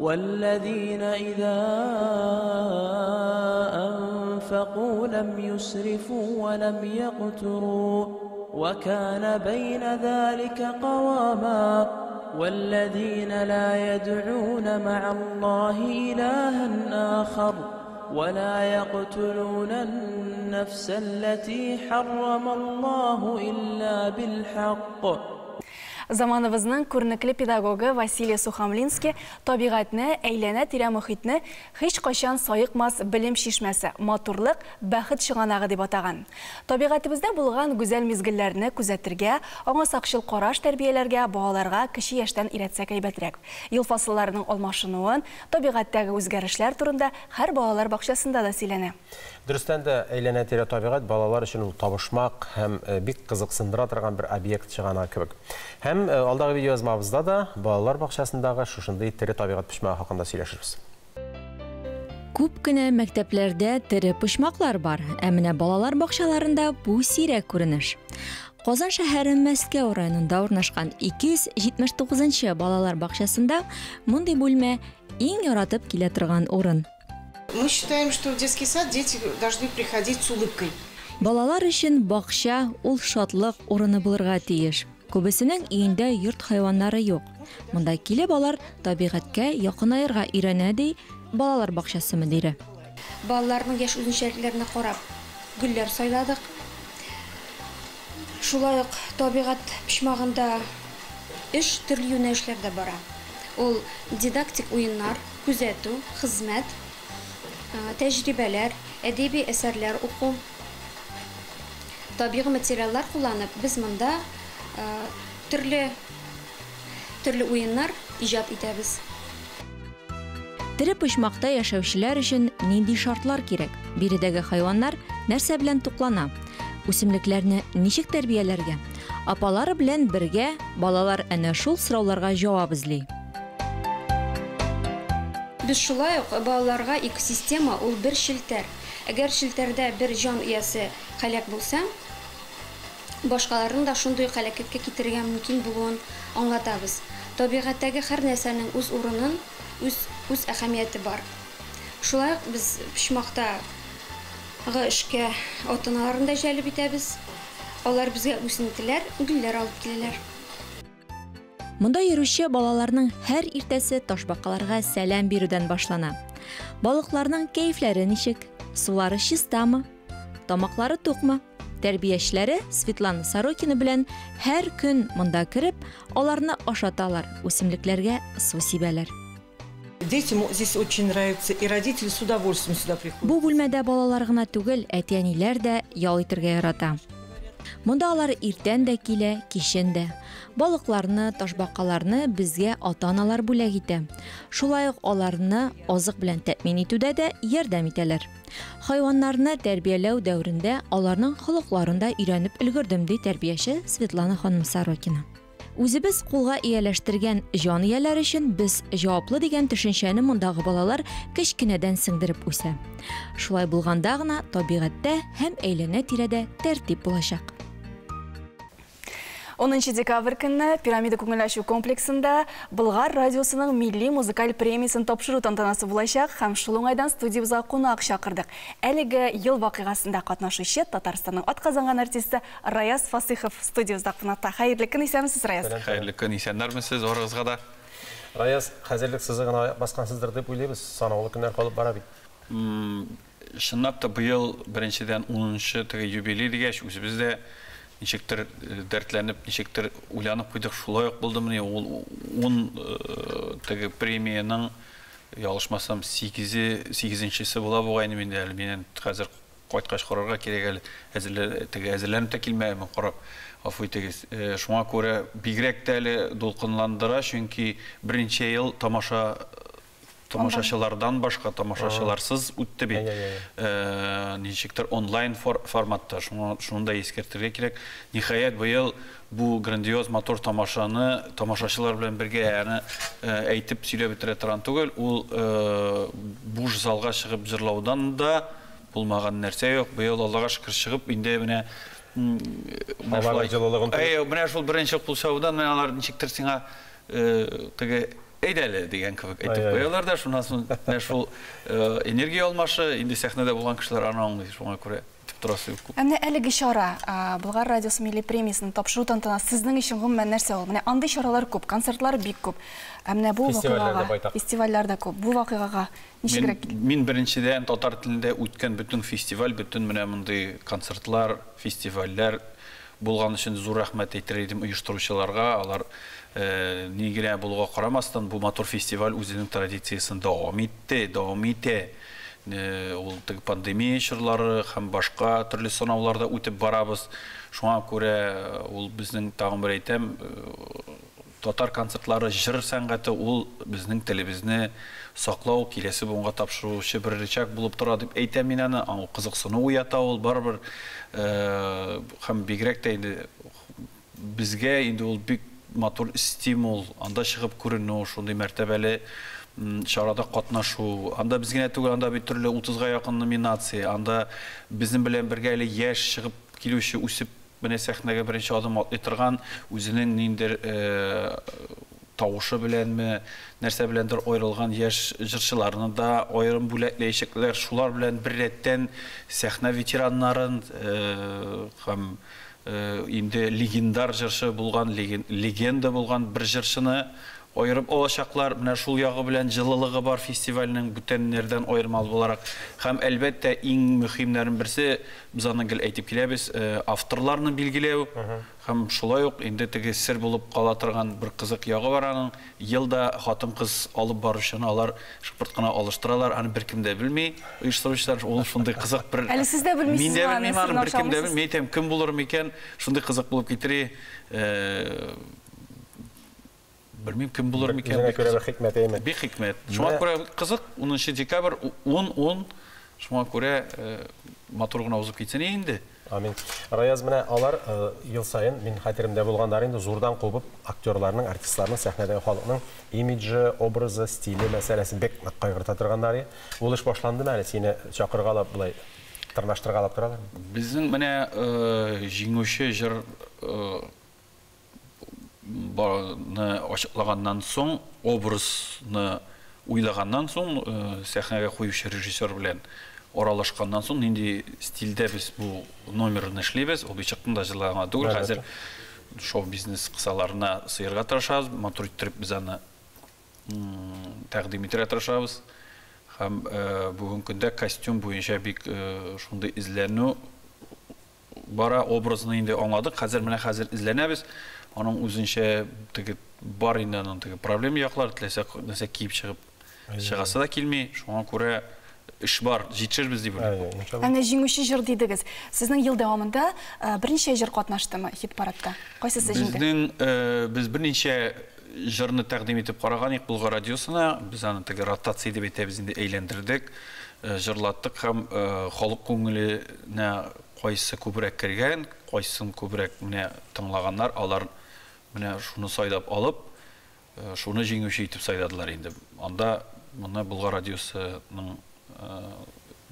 والذين إذا أنفقوا لم يسرفوا ولم يقتروا وكان بين ذلك قواما والذين لا يدعون مع الله إلها آخر ولا يقتلون النفس التي حرم الله إلا بالحق. Заманыбызның күренекле педагогы Василий Сухомлинский табигатьне, әйләнә-тирә мөхитне һич кайчан сайыкмас белем шишмәсе, матурлык, бәхет чыганагы дип атаган. Табигатыбызда булган гүзәл мизгелләрне күзәтергә, аңа сакчыл караш тәрбияләргә, балаларга кече яшьтән өйрәтсәк әйбәтрәк. Ел фасылларының алмашынуын, табигатьтәге үзгәрешләр турында һәр балалар бакчасында да сөйләнә. Дөрестән дә әйләнә-тирә табигать балалар өчен ул табышмак һәм бик кызыксындыра торган бер объект чыгана кебек. Һәм алдагы видеоязмабызда да балалар бакчасындагы шушындый тере табигать почмагы хакында сөйләшербез. Күп кенә мәктәпләрдә тере почмаклар бар, ә менә балалар бакчаларында бу сирәк күренеш. Казан шәһәре Мәскәү районында урнашкан 279-нчы балалар бакчасында мондый бүлмә иң яратып килә торган урын. Мы считаем, что в детский сад дети должны приходить с улыбкой. Балалар өчен бакча ул шатлык урыны булырга тиеш. Күбесенең өендә йорт хайваннары юк. Монда килеп алар табигатькә якынайырга өйрәнә ди балалар бакчасы мөдире. Балаларның яшь үзенчәлекләренә карап гөлләр сайладык. Шулай ук табигат пишмагында 3 төрле юнәлешләрдә бара. Ул дидактик уеннар, күзәтү, хезмәт, тәҗрибәләр, әдәби әсәрләр уку. Табигый материаллар кулланып, без монда төрле уеннар иҗат итәбез. Тере почмакта яшәүчеләр өчен нинди шартлар кирәк? Биредәге хайваннар нәрсә белән туклана? Үсемлекләрне ничек тәрбияләргә? Апалары белән бергә балалар әнә шул сорауларга җавап эзли. Без шулай ук балаларга экосистема ул бер шелтәр. Әгәр шелтәрдә бер җан иясе һәлак булса, башкаларның да шундый һәлакәткә китергә мөмкин булуын аңлатабыз. Табигатьтәге һәр нәрсәнең үз урынын, үз әһәмияте бар. Шулай ук без пишмакта эшкә ата-аналарын да җәлеп итәбез. Алар безгә үсентеләр, гөлләр алып киләләр. Монда йөрүче балаларның һәр иртәсе ташбакаларга сәлам бирүдән башлана. Балыкларның кәефләре ничек? Сулары чистамы? Тамаклары тукмы? Тәрбиячеләре Светлана Сорокина белән һәр көн монда кирип, аларны ашаталар, үсемлекләргә су сибәләр. Детям здесь очень нравится, и родители с удовольствием сюда приходят. Бу бүлмәдә балалар гына түгел, әти-әниләр дә ял итәргә ярата. Монда алар иртән дә килә, кичен дә. Балыкларны, ташбакаларны безгә ата-аналар бүләк итә. Шулай ук аларны азык белән тәэмин итүдә дә ярдәм итәләр. Хайваннарны тәрбияләү дәврендә аларның холыкларын да өйрәнеп өлгердем ди тәрбияче Светлана ханым Сорокина. Үзебез кулга ияләштергән җан ияләре өчен без җаваплы дигән төшенчәне мондагы балалар кечкенәдән сеңдереп үсә. Шулай булганда гына табигатьтә һәм әйләнә-тирәдә тәртип булачак. 10 декабрь көнне Пирамида күңел ачу комплексында Болгар радиосының милли музыкаль премиясын тапшыру тантанасы булачак һәм шул уңайдан студиябызга кунак чакырдык. Әлеге ел вакыйгасында катнашучы Татарстанның атказанган артисты Раяз Фасихов студиябызда кунакта. Хәерле көн, исәнмесез, Раяз? Хәерле көн, исәннәрмесез, орыгызга да. Раяз, хәзерлек сызы гына баскансыздыр дип уйлыйбыз. Санаулы көннәр калып бара бит. Чынлап та быел беренчедән 10-нчы юбилей дигәч үзебездә ничектер дәртләнеп, ничектер уйланып куйдык, шулай ук булдымы, ул 10 премияның ялышмасам 8-нчесе була бугайны миндә. Менә хәзер кайткач карарга кирәк әле әзерләнеп тә килмәдем, карап афу итегез. Шуңа күрә бигрәк тә әле дулкынландыра, чөнки беренче ел тамашачылардан башка тамашачыларсыз үтте бит. Ничектер онлайн форматта, шуны да искәртергә кирәк. Ниһаять быел бу грандиоз мотор тамашаны тамашачылар белән бергә әйтеп сөйләп бетерә торган түгел, ул буш залга чыгып җырлаудан да булмаган нәрсә юк. Быел Аллага шөкер чыгып, инде менә менә шул беренче булсаудан менә алар ничектер сиңа теге әйдәле дигән кебек әйтеп куялар да, шуннан соң шул энергия алмашы, инде сәхнәдә булган кешеләр аны аңлый, шуңа күрә итеп торасы юк. Әнә әлеге чара, Болгар радиосы милли премиясын тапшыру тантанасы сезнең өчен гомумән нәрсә ул? Менә андый чаралар күп, концертлар бик күп. Менә бу вакыйгага, фестивальләрдә күп. Бу вакыйгага ничегрәк килде? Мин беренчедән татар телендә үткән бөтен фестиваль, бөтен менә мондый концертлар, фестивальләр булган өчен зур рәхмәт әйтер идем оештыручыларга. Алар нигенә булуга карамастан бу мотор фестиваль үзенең традициясын дәвам итә. Ул пандемия чорлары һәм башка төрле сынауларда үтеп барабыз. Шуңа күрә ул безнең тагын бер әйтәм, татар концертлары, җыр сәнгате ул безнең телебезне саклау, киләсе буынга тапшыручы бер рычаг булып тора дип әйтәм мин аны. Аңа кызыксыну уята ул барыбер. Һәм бигрәк тә инде безгә инде ул бик матур стимул, анда чыгып күренү, шундый мәртәбәле чарада катнашу. Анда безгә түгел, анда бит төрле 30-га якын номинация. Анда безнең белән бергә әле яшь чыгып килүче, үсеп менә сәхнәгә беренче адым атлый торган, үзенең ниндер тавышы беләнме, нәрсә беләндер аерылган яшь җырчыларны да аерым бүләкләйчекләр, шулар белән бер рәттән сәхнә ветераннарын һәм инде легендар җырчы булган, легенда булган бер җырчыны айырып алачаклар. Менә шул ягы белән җылылыгы бар фестивальнең бүтәннәрдән аермалы буларак. Һәм әлбәттә иң мөһимнәрен берсе, без аны гел әйтеп киләбез, авторларны билгеләү. Һәм шулай ук инде теге сер булып кала торган бер кызык ягы бар аның. Елда хатын-кыз алып баручыны алар шыпырткына алыштыралар. Аны беркем дә белми. Оештыручылар ул шундый кызык бер. Әле сез дә белмисез. Мин дә белмим, аны беркем дә белми. Әйтәм, кем булыр микән? Шундый кызык булып китери. Bilmem kim bulur mu kendine göre bir hikmet değil mi? Bir hikmet. Şuna göre kızık 10 dekabr 10 şuna göre motoruna uzuk gitsin indi. Amin. Rayaz менә алар ел сайын мин хәтеремдә булганнар инде зурдан кубып актерларның, артистларның сәхнәдәге халыкның имиджы, образы, стиле мәсьәләсен бек кайгырта торганнар. Ул эш башландымы әле сине чакыргалап булай тырнаштыргалап торалар? Безнең менә җиңүче җыр barını açıklagandan soң, obrazını uylagandan soң, сәхнәгә куючы режиссер белән оралашкандан соң, инде стилдә без бу номерны эшләбез, ул бичектә дә җырланган түгел, хәзер шоу-бизнес кысаларына сыерга тырышабыз, матур иттереп без аны тәкъдим итәргә тырышабыз. Һәм бүген көндә костюм буенча бик шундый изләнү бара, образны инде аңладык, хәзер изләнәбез. Аның үзенчә теге бар инде аның теге проблема яклар, теләсә киеп чыгып чыгасы да килми. Шуңа күрә эш бар, җитешербез дип уйлыйм. Әнә җиңүче җыр дидегез. Сезнең ел дәвамында берничә җыр катнаштымы хит-парадта? Кайсысы җиңде? Без берничә җырны тәкъдим итеп караган ик Булгар радиосына. Без аны теге ротация дип әйтәбез, инде әйләндердек, җырлаттык һәм халык күңеленә кайсы күбрәк кергән, кайсын күбрәк менә тыңлаганнар, алар менә шуны сайлап алып, шуны җиңүче итеп сайладылар инде. Анда моны Булгар радиосының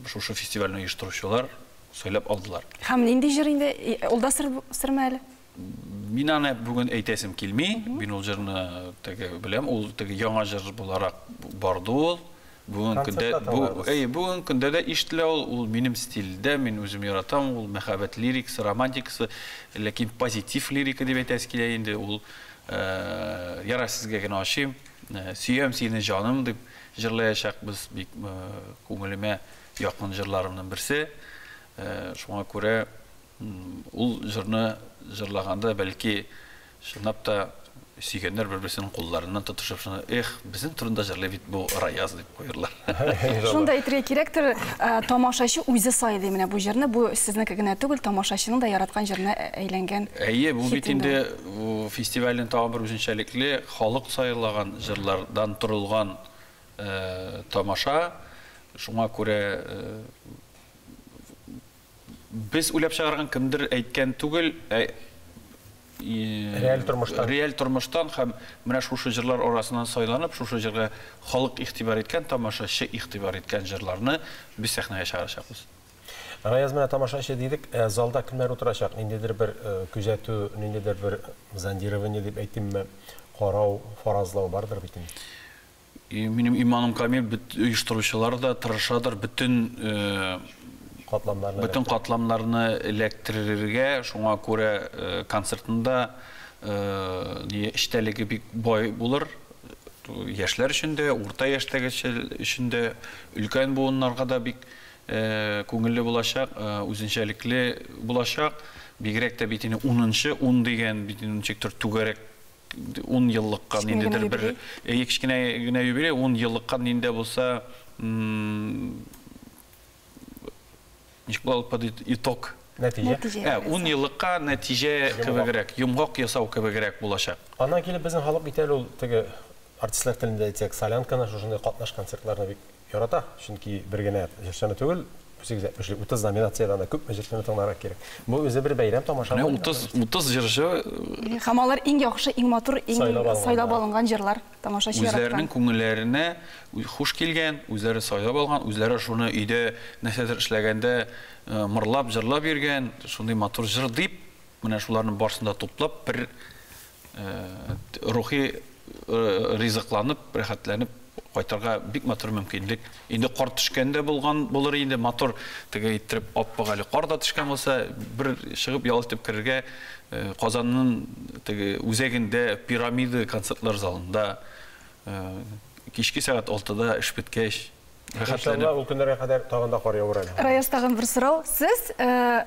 шушы фестивальне оештыручылар сөйләп алдылар. Һәм нинди җыр инде? Ул да сырмы әле? Мин аны бүген әйтәсем килми. Мин ул җырны теге беләм, ул теге яңа җыр буларак барды ул. Бүген көндә дә ишетелә ул минем стильдә, мин үзем яратам, ул мәхәббәт лирикасы, романтикасы, ләкин позитив лирика дип әйтәс килә инде, ул яра сезгә генә ашыйм, сөям сине җаным дип җырлаячак без бик күңелемә якын җырларымның берсе. Шуңа күрә ул җырны җырлаганда бәлки шунап та сөйгәннәр бер-берсенең кулларыннан тотышып шуны, безнең турында җырлый бит бу Раяз дип куерлар. Шунда әйтергә кирәктер, тамашачы үзе сайлый менә бу җырны, бу сезнеке генә түгел, тамашачының да яраткан җырына әйләнгән. Бу бит инде фестивальнең тагын бер үзенчәлекле халык сайлаган җырлардан турылган тамаша. Шуңа күрә без уйлап чыгарган кемдер әйткән түгел, реаль тормыштан һәм менә шушы җырлар арасыннан сайланып, шушы җырга халык игътибар иткән, тамашачы игътибар иткән җырларны без сәхнәгә чыгарачакбыз. Раяз менә тамашачы дидек, залда кемнәр утырачак? Ниндидер бер күзәтү, ниндидер бер зондирование дип әйтимме, карау, фаразлау бардыр бит инде. Минем иманым камил, оештыручылар да тырышадыр бүтән катламнарны эләктерергә, шуңа күрә концертында эштәлеге бик бай булыр. Яшьләр өчен дә, урта яшьтәге өчен дә, өлкән буыннарга да бик күңелле булачак, үзенчәлекле булачак. Бигрәк тә бит инде 10 дигән бит ничектер түгәрәк 10 еллыкка ниндидер бер кичкенә генә юбилей, 10 еллыкка нинде булса, ничек булып итог нәтиҗә. 10 еллыкка нәтиҗә кебегрәк, йомгак ясау кебегрәк булачак. Ана килеп безнең халык бит әле ул теге артистлар телендә әйтсәк, солянканы шушындай катнаш концертларны бик ярата, чөнки бер генә җырчыны түгел, 30 номинациядән да күп җырчыны тыңларга кирәк. Бу үзе бер бәйрәм тамаша. 30 җырчы һәм алар иң яхшы, иң матур, иң сайлап алынган җырлар тамашачы яраткан. Үзләренең күңелләренә хуш килгән, үзләре сайлап алган, үзләре шуны өйдә нәрсәдер эшләгәндә мырлап, җырлап йөргән, шундый матур җыр дип, менә шуларның барсында туплап бер рухи ризыкланып, рәхәтләнеп кайтырга бик матур мөмкинлек. Инде кар төшкәндә булыр инде матур теге иттереп аппак әле кар да төшкән булса, бер чыгып ял итеп керергә Казанның теге үзәгендә пирамида концертлар залында кичке сәгать 6-да эш беткәч Иншалла, ул көннәргә кадәр тагын да кар явыр әле. Раяз, тагын бер сорау. Сез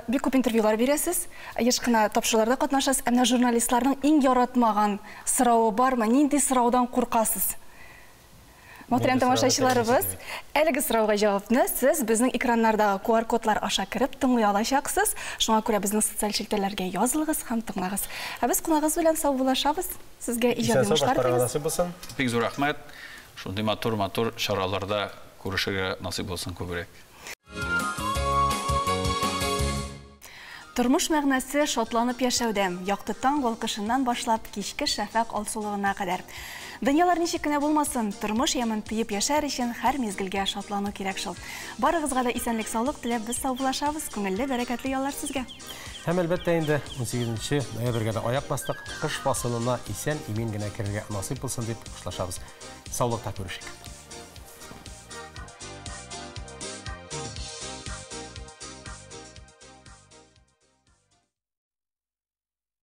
бик күп интервьюлар бирәсез, еш кына тапшыруларда катнашасыз. Әмма журналистларның иң яратмаган сорауы бармы? Нинди сораудан куркасыз? Мөхтәрәм тамашачыларыбыз, әлеге сорауга җавапны сез безнең экраннардагы QR-кодлар аша кирип тыңлый алачаксыз. Шуңа күрә безнең социаль челтәрләргә язылыгыз һәм тыңлагыз. Ә без кунагыз белән сау булашабыз. Сезгә иҗади эшләр телибез. Бик зур рәхмәт. Шундый матур чараларда күрешергә насыйп булсын күбрәк. Тормыш мәгънәсе шатланып яшәүдә, якты таң балкышыннан башлап кичке шәфәк алсулыгына кадәр. Дөньялар ничек кенә булмасын, тормыш ямын тыеп яшәр өчен һәр мизгелгә шатлану кирәк шул. Барыгызга да исәнлек, саулык теләп без сау булашабыз. Күңелле, бәрәкәтле яллар сезгә. Һәм әлбәттә инде 18 ноябрьгә дә аяк бастык. Кыш фасылына исән, имин генә керергә насыйп булсын дип хушлашабыз. Саулыкта күрешик.